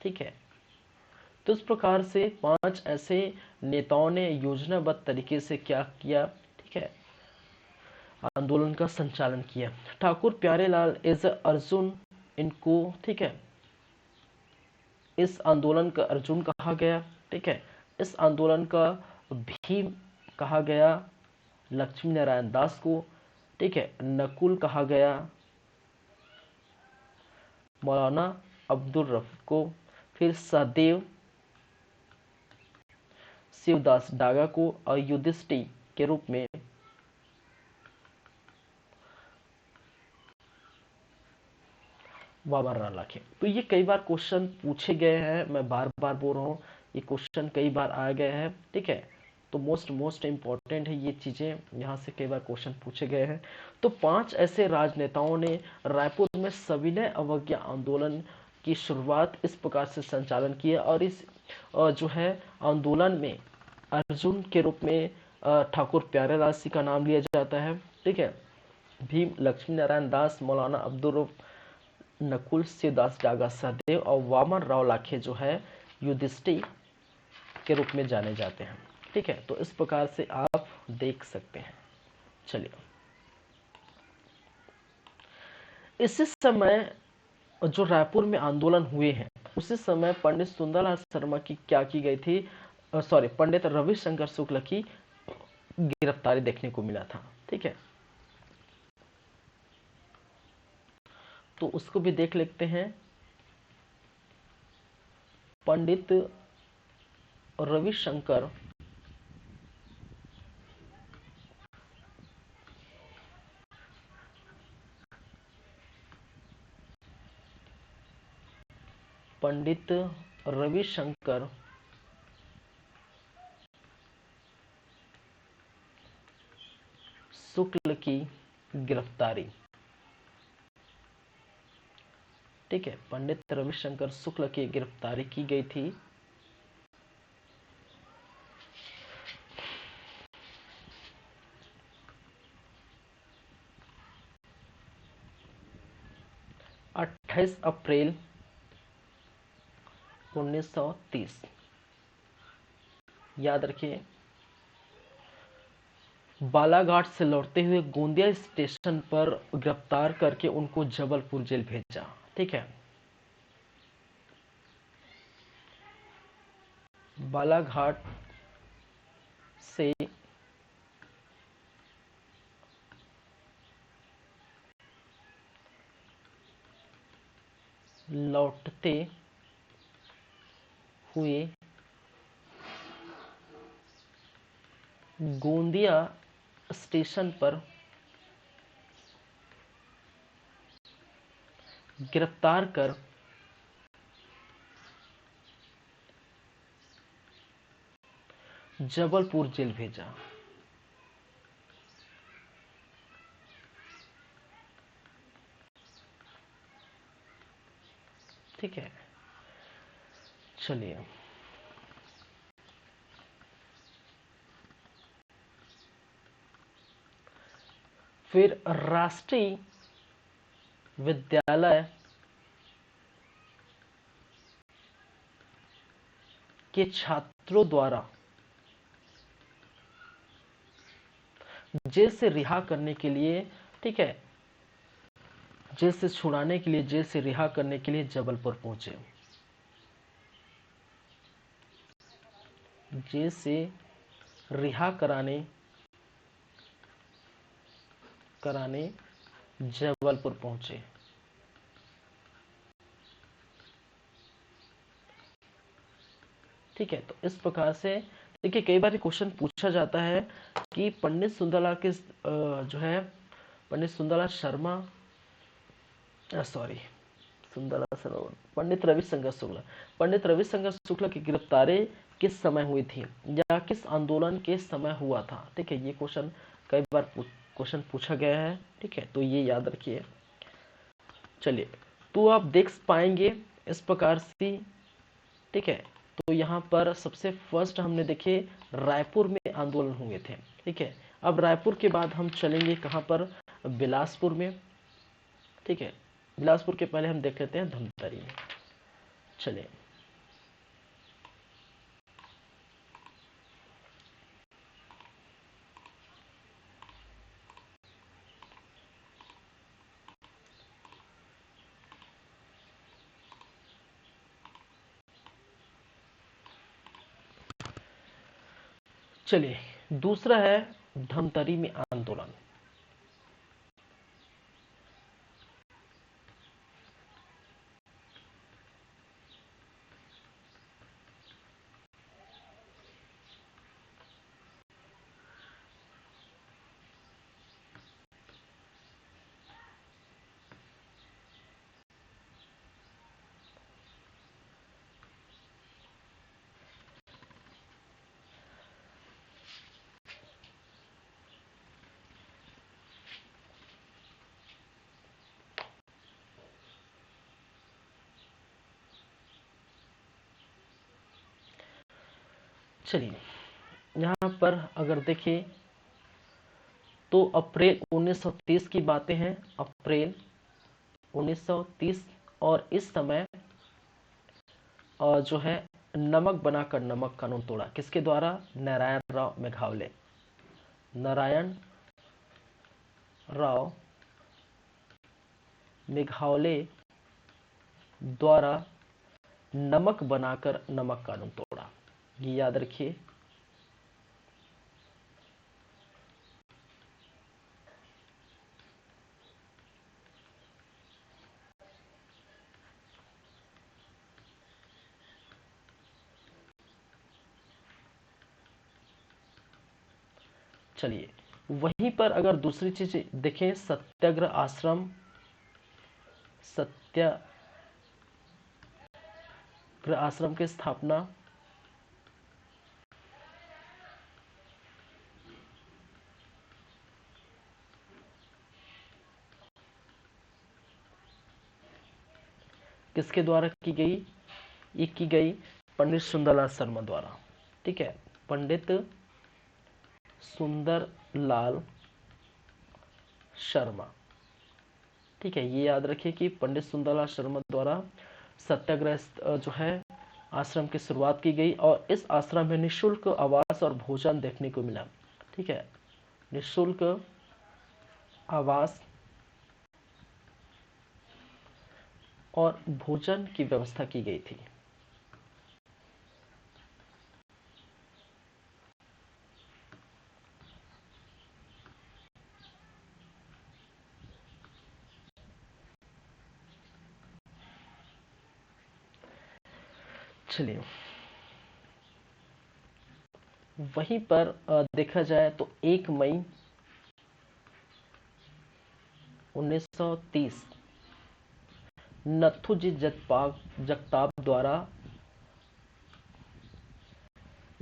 ठीक है। तो इस प्रकार से 5 ऐसे नेताओं ने योजनाबद्ध तरीके से क्या किया, ठीक है, आंदोलन का संचालन किया। ठाकुर प्यारेलाल एज अर्जुन इनको, ठीक है, इस आंदोलन का अर्जुन कहा गया। ठीक है, इस आंदोलन का भीम कहा गया लक्ष्मी नारायण दास को। ठीक है, नकुल कहा गया मौलाना अब्दुल रफ को। फिर सहदेव शिवदास डागा को, और युधिष्ठिर के रूप में वामन राव लाखे। तो ये कई बार क्वेश्चन पूछे गए हैं, मैं बार बार बोल रहा हूँ, ये क्वेश्चन कई बार आ गए हैं। ठीक है, तो मोस्ट इम्पॉर्टेंट है ये चीजें, यहाँ से कई बार क्वेश्चन पूछे गए हैं। तो 5 ऐसे राजनेताओं ने रायपुर में सविनय अवज्ञा आंदोलन की शुरुआत इस प्रकार से संचालन किया, और इस जो है आंदोलन में अर्जुन के रूप में ठाकुर प्यारेलाल जी का नाम लिया जाता है। ठीक है, भीम लक्ष्मी नारायण दास, मौलाना अब्दुल रऊफ, नकुल शिवदास डागा, सहदेव और वामन राव लाखे जो है युधिष्ठिर के रूप में जाने जाते हैं। ठीक है, तो इस प्रकार से आप देख सकते हैं। चलिए, इसी समय जो रायपुर में आंदोलन हुए हैं, उसी समय पंडित सुंदरलाल शर्मा की क्या की गई थी, सॉरी, पंडित रविशंकर शुक्ल की गिरफ्तारी देखने को मिला था। ठीक है, तो उसको भी देख लेते हैं। पंडित रविशंकर पंडित रविशंकर शुक्ल की गिरफ्तारी। ठीक है, पंडित रविशंकर शुक्ल की गिरफ्तारी की गई थी। अट्ठाईस अप्रैल 1930। याद रखिए, बालाघाट से लौटते हुए गोंदिया स्टेशन पर गिरफ्तार करके उनको जबलपुर जेल भेजा। ठीक है, बालाघाट से लौटते हुए गोंदिया स्टेशन पर गिरफ्तार कर जबलपुर जेल भेजा। ठीक है, चलिए, फिर राष्ट्रीय विद्यालय के छात्रों द्वारा जेल से रिहा करने के लिए, ठीक है, जेल से छुड़ाने के लिए, जेल से रिहा करने के लिए जबलपुर पहुंचे। जेल से रिहा कराने जबलपुर पहुंचे। ठीक है, तो इस प्रकार से देखिए, कई बार क्वेश्चन पूछा जाता है कि पंडित सुंदरलाल के जो है पंडित सुंदरलाल शर्मा, सॉरी, सुंदरलाल शर्मा, पंडित रविशंकर शुक्ल की गिरफ्तारी किस समय हुई थी, या किस आंदोलन के समय हुआ था। ठीक है, ये क्वेश्चन कई बार क्वेश्चन पूछा गया है। ठीक है, तो ये याद रखिए। चलिए, तो आप देख पाएंगे इस प्रकार से। ठीक है, तो यहाँ पर सबसे फर्स्ट हमने देखे रायपुर में आंदोलन हुए थे। ठीक है, अब रायपुर के बाद हम चलेंगे कहाँ पर, बिलासपुर में। ठीक है, बिलासपुर के पहले हम देख लेते हैं धमतरी में। चलिए, चलिए, दूसरा है धमतरी में आंदोलन। चलिए, यहाँ पर अगर देखें तो अप्रैल 1930 की बातें हैं, अप्रैल 1930। और इस समय जो है नमक बनाकर नमक कानून तोड़ा, किसके द्वारा? नारायण राव मेघावले। नारायण राव मेघावले द्वारा नमक बनाकर नमक कानून तोड़ा, ये याद रखिए। चलिए, वहीं पर अगर दूसरी चीज देखें, सत्याग्रह आश्रम, सत्याग्रह आश्रम की स्थापना किसके द्वारा की गई? ये की गई पंडित सुंदरलाल शर्मा द्वारा। ठीक है, पंडित सुंदरलाल शर्मा। ठीक है, ये याद रखिए कि पंडित सुंदरलाल शर्मा द्वारा सत्याग्रह जो है आश्रम की शुरुआत की गई, और इस आश्रम में निःशुल्क आवास और भोजन देखने को मिला। ठीक है, निःशुल्क आवास और भोजन की व्यवस्था की गई थी। चलिए, वहीं पर देखा जाए तो 1 मई 1930 नथुजी जगताप द्वारा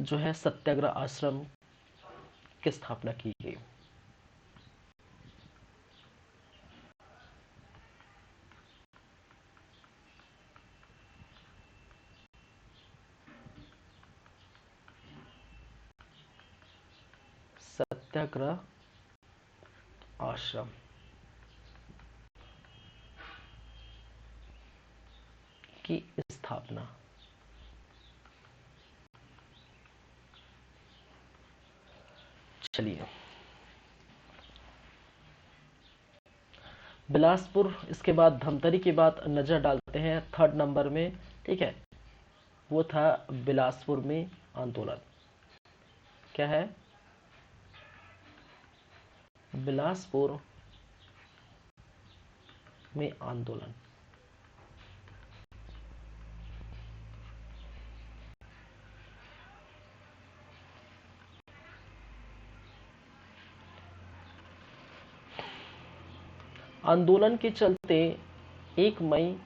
जो है सत्याग्रह आश्रम की स्थापना की गई। सत्याग्रह आश्रम की स्थापना। चलिए, बिलासपुर, इसके बाद धमतरी के बाद नजर डालते हैं थर्ड नंबर में। ठीक है, वो था बिलासपुर में आंदोलन। क्या है? बिलासपुर में आंदोलन। आंदोलन के चलते 1 मई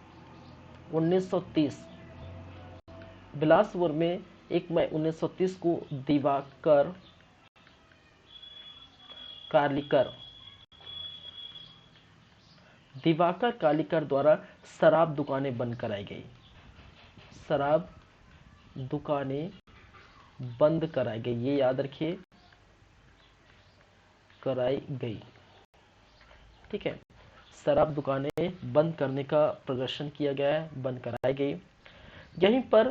1930 बिलासपुर में 1 मई 1930 को दिवाकर कालिकर दिवाकर कालिकर द्वारा शराब दुकानें बंद कराई गई। शराब दुकानें बंद कराई गई, ये याद रखिए, कराई गई। ठीक है, शराब दुकानें बंद करने का प्रदर्शन किया गया है, बंद कराई गई। यहीं पर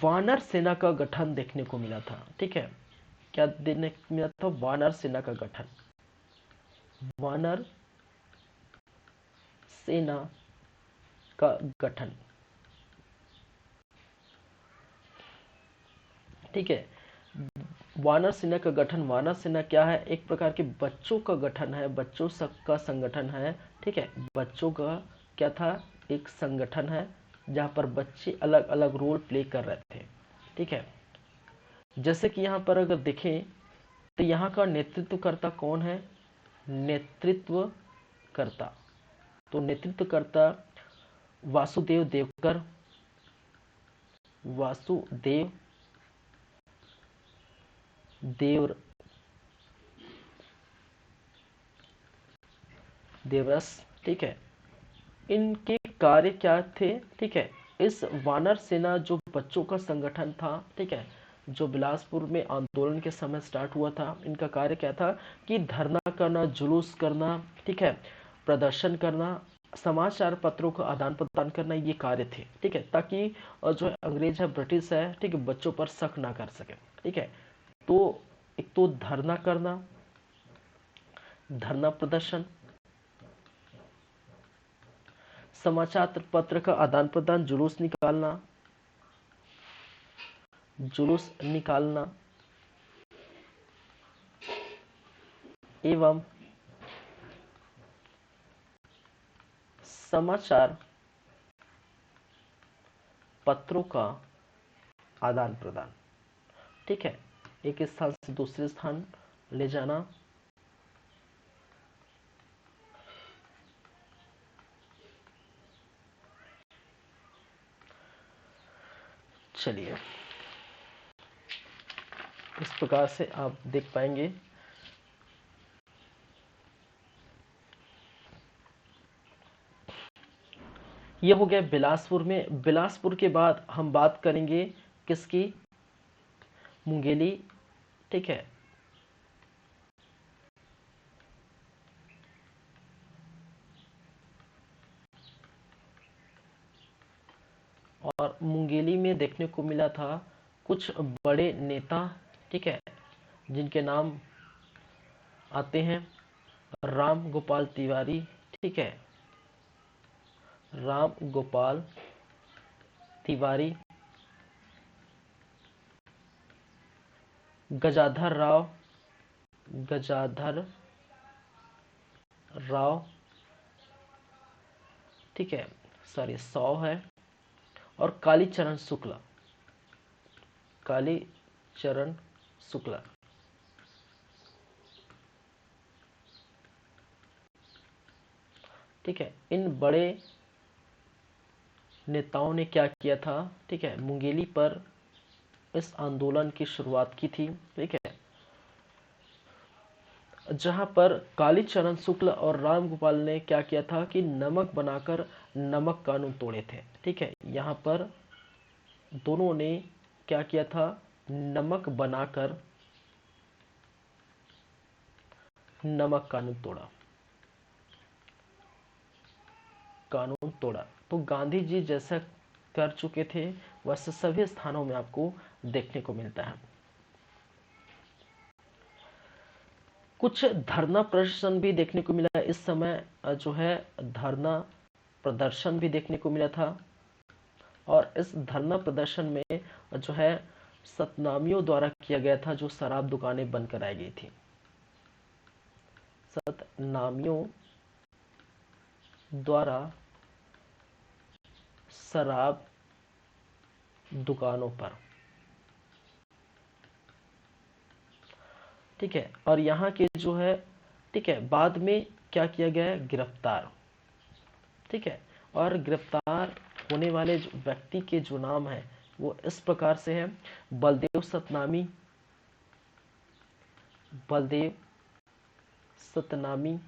वानर सेना का गठन देखने को मिला था। ठीक है, क्या देखने को मिला था? वानर सेना का गठन। वानर सेना का गठन। ठीक है, वानर सेना का गठन, वानर सेना क्या है, एक प्रकार के बच्चों का गठन है, बच्चों का संगठन है। ठीक है, बच्चों का क्या था, एक संगठन है जहाँ पर बच्चे अलग अलग रोल प्ले कर रहे थे। ठीक है, जैसे कि यहाँ पर अगर देखें तो यहाँ का नेतृत्वकर्ता कौन है, नेतृत्वकर्ता, तो नेतृत्वकर्ता वासुदेव देवकर, वासुदेव देव देवरस। ठीक है, इनके कार्य क्या थे। ठीक है, इस वानर सेना जो बच्चों का संगठन था, ठीक है, जो बिलासपुर में आंदोलन के समय स्टार्ट हुआ था, इनका कार्य क्या था कि धरना करना, जुलूस करना, ठीक है, प्रदर्शन करना, समाचार पत्रों का आदान प्रदान करना, ये कार्य थे। ठीक है, ताकि जो है अंग्रेज है, ब्रिटिश है, ठीक है, बच्चों पर शक ना कर सके। ठीक है, तो एक तो धरना करना, धरना प्रदर्शन, समाचार पत्र का आदान प्रदान, जुलूस निकालना, जुलूस निकालना एवं समाचार पत्रों का आदान प्रदान। ठीक है, एक स्थान से दूसरे स्थान ले जाना, चलिए इस प्रकार से आप देख पाएंगे। यह हो गया बिलासपुर में। बिलासपुर के बाद हम बात करेंगे किसकी, मुंगेली। ठीक है, और मुंगेली में देखने को मिला था कुछ बड़े नेता, ठीक है, जिनके नाम आते हैं राम गोपाल तिवारी। ठीक है, राम गोपाल तिवारी, गजाधर राव, गजाधर राव, ठीक है, सॉरी सौ है, और कालीचरण शुक्ला, कालीचरण शुक्ला। ठीक है, इन बड़े नेताओं ने क्या किया था, ठीक है, मुंगेली पर इस आंदोलन की शुरुआत की थी। ठीक है, जहां पर कालीचरण शुक्ल और राम गोपाल ने क्या किया था कि नमक बनाकर नमक कानून तोड़े थे। ठीक है, यहाँ पर दोनों ने क्या किया था, नमक बनाकर नमक कानून तोड़ा, कानून तोड़ा। तो गांधी जी जैसा कर चुके थे वैसे सभी स्थानों में आपको देखने को मिलता है। कुछ धरना प्रदर्शन भी देखने को मिला इस समय, जो है धरना प्रदर्शन भी देखने को मिला था। और इस धरना प्रदर्शन में जो है सतनामियों द्वारा किया गया था, जो शराब दुकानें बंद कराई गई थी, सतनामियों द्वारा शराब दुकानों पर। ठीक है, और यहाँ के जो है, ठीक है, बाद में क्या किया गया है, गिरफ्तार। ठीक है, और गिरफ्तार होने वाले व्यक्ति के जो नाम है वो इस प्रकार से है, बलदेव सतनामी, बलदेव सतनामी,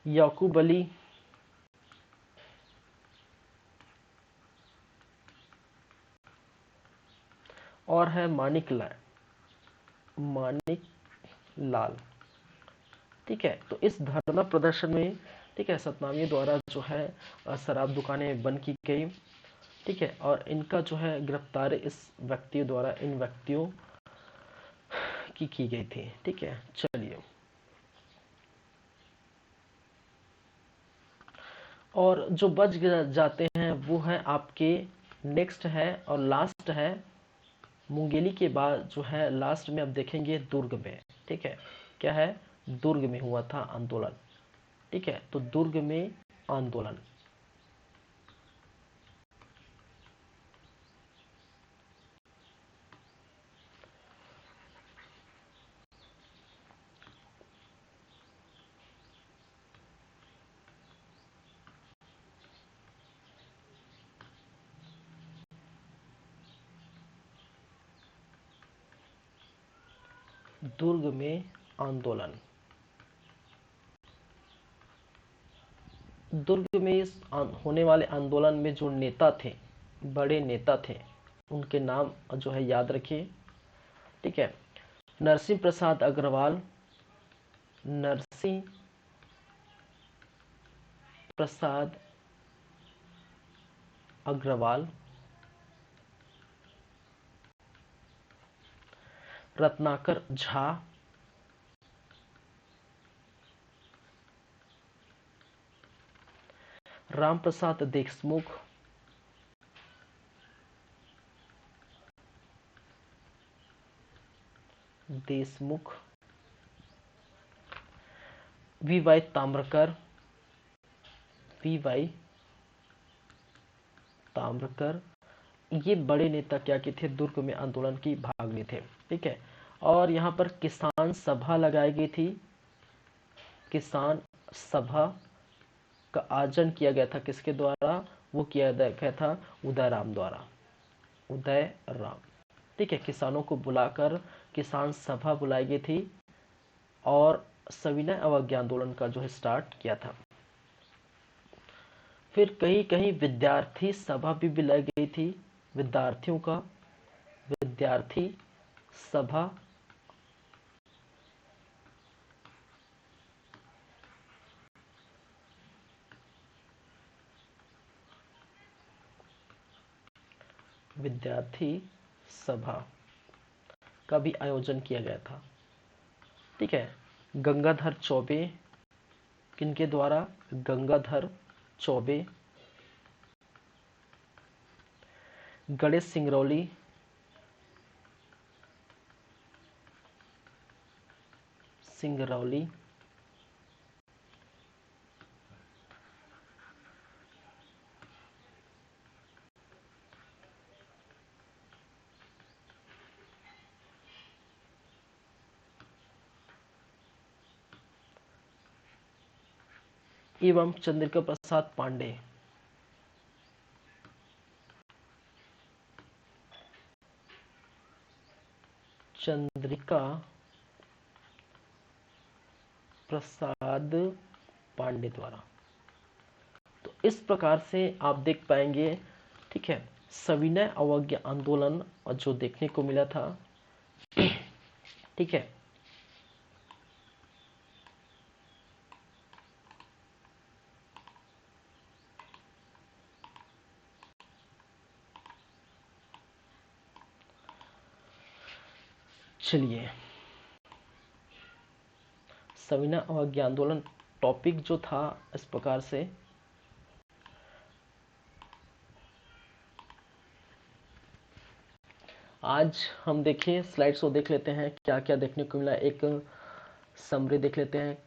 याकूब अली, और है मानिक लाल, मानिक लाल। ठीक है, तो इस धरना प्रदर्शन में, ठीक है, सतनामी द्वारा जो है शराब दुकानें बंद की गई। ठीक है, और इनका जो है गिरफ्तारी इस व्यक्तियों द्वारा, इन व्यक्तियों की गई थी। ठीक है, चलिए और जो बच जाते हैं वो है आपके, नेक्स्ट है और लास्ट है मुंगेली के बाद जो है लास्ट में, अब देखेंगे दुर्ग में। ठीक है, क्या है, दुर्ग में हुआ था आंदोलन। ठीक है, तो दुर्ग में आंदोलन। दुर्ग में आंदोलन। दुर्ग में इस होने वाले आंदोलन में जो नेता थे, बड़े नेता थे, उनके नाम जो है याद रखिए। ठीक है, Narasimha Prasad Agrawal, Narasimha Prasad Agrawal, Ratnakar Jha, Ram Prasad Deshmukh, Deshmukh, V Y Tamrakar, V Y Tamrakar, ये बड़े नेता क्या के थे, दुर्ग में आंदोलन की भाग लिए थे। ठीक है, और यहाँ पर किसान सभा लगाई गई थी। किसान सभा का आयोजन किया गया था किसके द्वारा, वो किया गया था उदय राम द्वारा, उदय राम। ठीक है, किसानों को बुलाकर किसान सभा बुलाई गई थी और सविनय अवज्ञा आंदोलन का जो है स्टार्ट किया था। फिर कहीं कहीं विद्यार्थी सभा भी बुलाई गई थी, विद्यार्थियों का विद्यार्थी सभा। विद्यार्थी सभा का भी आयोजन किया गया था। ठीक है, गंगाधर चौबे, किनके द्वारा, गंगाधर चौबे, गणेश सिंगरौली, सिंगरौली, एवं चंद्रिका प्रसाद पांडे। चंद्रिका प्रसाद पांडे द्वारा। तो इस प्रकार से आप देख पाएंगे। ठीक है, सविनय अवज्ञा आंदोलन और जो देखने को मिला था। ठीक है, चलिए, सविनय अवज्ञा आंदोलन टॉपिक जो था इस प्रकार से। आज हम देखें स्लाइड्स को, देख लेते हैं क्या क्या देखने को मिला, एक समरी देख लेते हैं।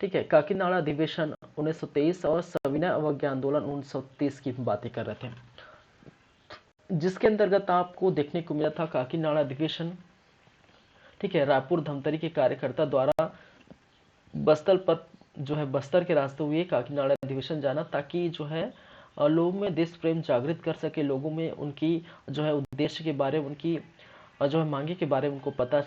ठीक है, काकीनाड़ा अधिवेशन 1923 और सविनय अवज्ञा आंदोलन 1930 की बातें कर रहे थे, जिसके अंतर्गत आपको देखने को मिला था काकीनाड़ा अधिवेशन। ठीक है, रायपुर धमतरी के कार्यकर्ता द्वारा बस्तर पर जो है, बस्तर के रास्ते हुए काकीनाड़ा अधिवेशन जाना, ताकि जो है लोगों में देश प्रेम जागृत कर सके, लोगों में उनकी जो है उद्देश्य के बारे में, उनकी जो है मांगे के बारे में उनको पता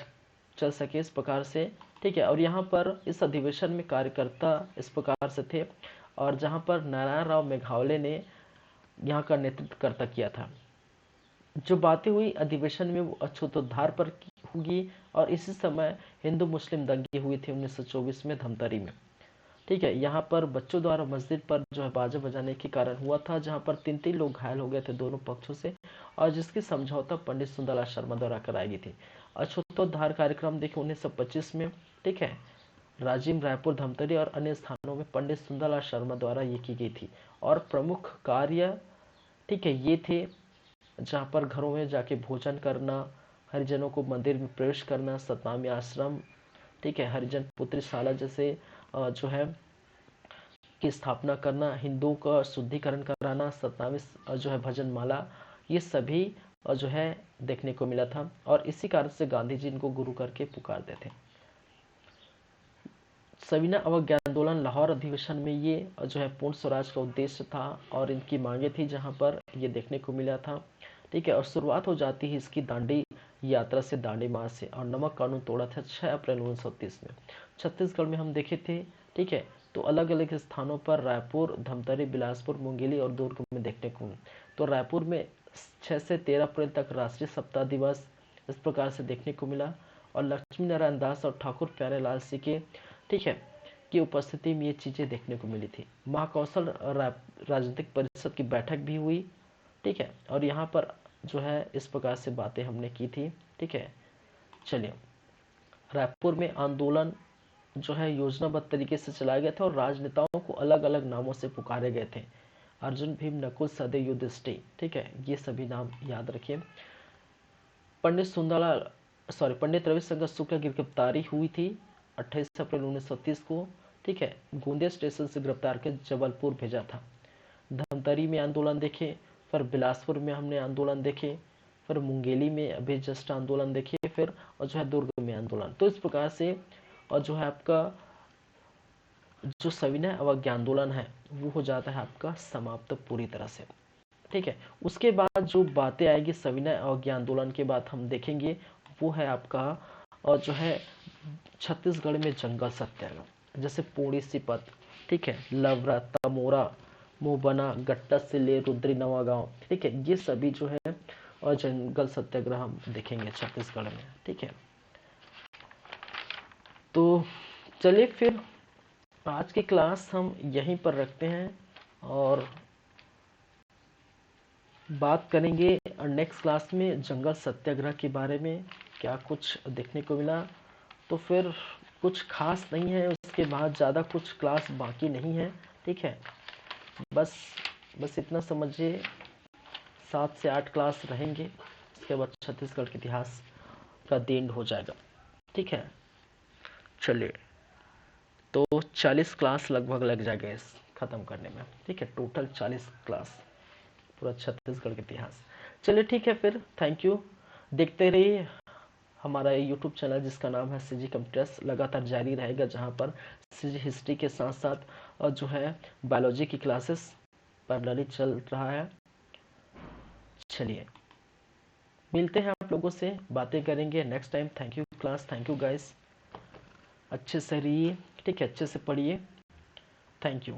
चल सके, इस प्रकार से। ठीक है, और यहाँ पर इस अधिवेशन में कार्यकर्ता इस प्रकार से थे, और जहाँ पर नारायण राव मेघावले ने यहाँ का नेतृत्व करता किया था। जो बातें हुई अधिवेशन में वो अछूतोद्धार पर होगी, और इसी समय हिंदू मुस्लिम दंगे हुए थे 1924 में धमतरी में। ठीक है, यहाँ पर बच्चों द्वारा मस्जिद पर जो है बाजा बजाने के कारण हुआ था, जहाँ पर 3-3 लोग घायल हो गए थे दोनों पक्षों से, और जिसकी समझौता पंडित सुंदरलाल शर्मा द्वारा कराई गई थी। अछूतोद्धार कार्यक्रम देखिए 1925 में। ठीक है, राजिम, रायपुर, धमतरी और अन्य स्थानों में में पंडित सुंदरलाल शर्मा द्वारा ये की गई थी। और प्रमुख कार्य, ठीक है, ये थे जहाँ पर घरों में जाके भोजन करना, हरिजनों को मंदिर में प्रवेश करना, सतनामी आश्रम, ठीक है, हरिजन पुत्रशाला जैसे जो है की स्थापना करना, हिंदुओं का शुद्धिकरण कराना, सतनामी जो है भजन माला, ये सभी जो है देखने को मिला था। और इसी कारण से गांधी जी इनको गुरु करके पुकारते थे। सविनय अवज्ञा आंदोलन लाहौर अधिवेशन में ये जो है पूर्ण स्वराज का उद्देश्य था और इनकी मांगे थी, जहां पर ये देखने को मिला था, ठीक है। और शुरुआत हो जाती है इसकी दांडी यात्रा से, दांडी मार्च से, और नमक कानून तोड़ा था 6 अप्रैल 1930 में। छत्तीसगढ़ में हम देखे थे, ठीक है, तो अलग अलग स्थानों पर रायपुर, धमतरी, बिलासपुर, मुंगेली और दुर्ग में देखने को मिला। तो रायपुर में 6 से 13 अप्रैल तक राष्ट्रीय सप्ताह दिवस इस प्रकार से देखने को मिला। और लक्ष्मी नारायण दास और ठाकुर प्यारेलाल सिंह के, ठीक है, की उपस्थिति में ये चीजें देखने को मिली थी। महाकौशल राजनीतिक परिषद की बैठक भी हुई, ठीक है, और यहाँ पर जो है इस प्रकार से बातें हमने की थी, ठीक है। चलिए, रायपुर में आंदोलन जो है योजनाबद्ध तरीके से चलाया गया था और राजनेताओं को अलग अलग नामों से पुकारे गए थे। अर्जुन, भीम, नकुल, सहदेव, युधिष्ठिर, ठीक है, ये सभी नाम याद रखिए। पंडित रविशंकर शुक्ल की गिरफ्तारी हुई थी 28 अप्रैल 1930 को, ठीक है, गोंदिया स्टेशन से गिरफ्तार कर जबलपुर भेजा था। धमतरी में आंदोलन देखे, फिर बिलासपुर में हमने आंदोलन देखे, फिर मुंगेली में अभी जस्ट आंदोलन देखे, फिर और जो है दुर्ग में आंदोलन। तो इस प्रकार से और जो है आपका जो सविनय अवज्ञा आंदोलन है वो हो जाता है आपका समाप्त पूरी तरह से, ठीक है। उसके बाद जो बातें आएगी सविनय अवज्ञा आंदोलन के बाद हम देखेंगे, वो है आपका और जो है छत्तीसगढ़ में जंगल सत्याग्रह, जैसे पोड़ी सिपत, ठीक है, लवरा, तमोरा, मोबना, गट्टा से ले रुद्री नवागांव, ठीक है, ये सभी जो है और जंगल सत्याग्रह हम देखेंगे छत्तीसगढ़ में, ठीक है। तो चलिए फिर आज की क्लास हम यहीं पर रखते हैं और बात करेंगे नेक्स्ट क्लास में जंगल सत्याग्रह के बारे में, क्या कुछ देखने को मिला। तो फिर कुछ खास नहीं है, उसके बाद ज़्यादा कुछ क्लास बाकी नहीं है, ठीक है। बस इतना समझिए, 7 से 8 क्लास रहेंगे, उसके बाद छत्तीसगढ़ के इतिहास का एंड हो जाएगा, ठीक है। चलिए, तो 40 क्लास लगभग लग जाएगा इस ख़त्म करने में, ठीक है, टोटल 40 क्लास पूरा छत्तीसगढ़ का इतिहास। चलिए ठीक है, फिर थैंक यू। देखते रहिए हमारा यूट्यूब चैनल जिसका नाम है सीजी कंप्यूटर्स, लगातार जारी रहेगा, जहां पर सीजी हिस्ट्री के साथ साथ जो है बायोलॉजी की क्लासेस पैरेलली चल रहा है। चलिए, मिलते हैं आप लोगों से, बातें करेंगे next time. Thank you class, thank you guys, अच्छे से रहिए, ठीक है, अच्छे से पढ़िए, थैंक यू।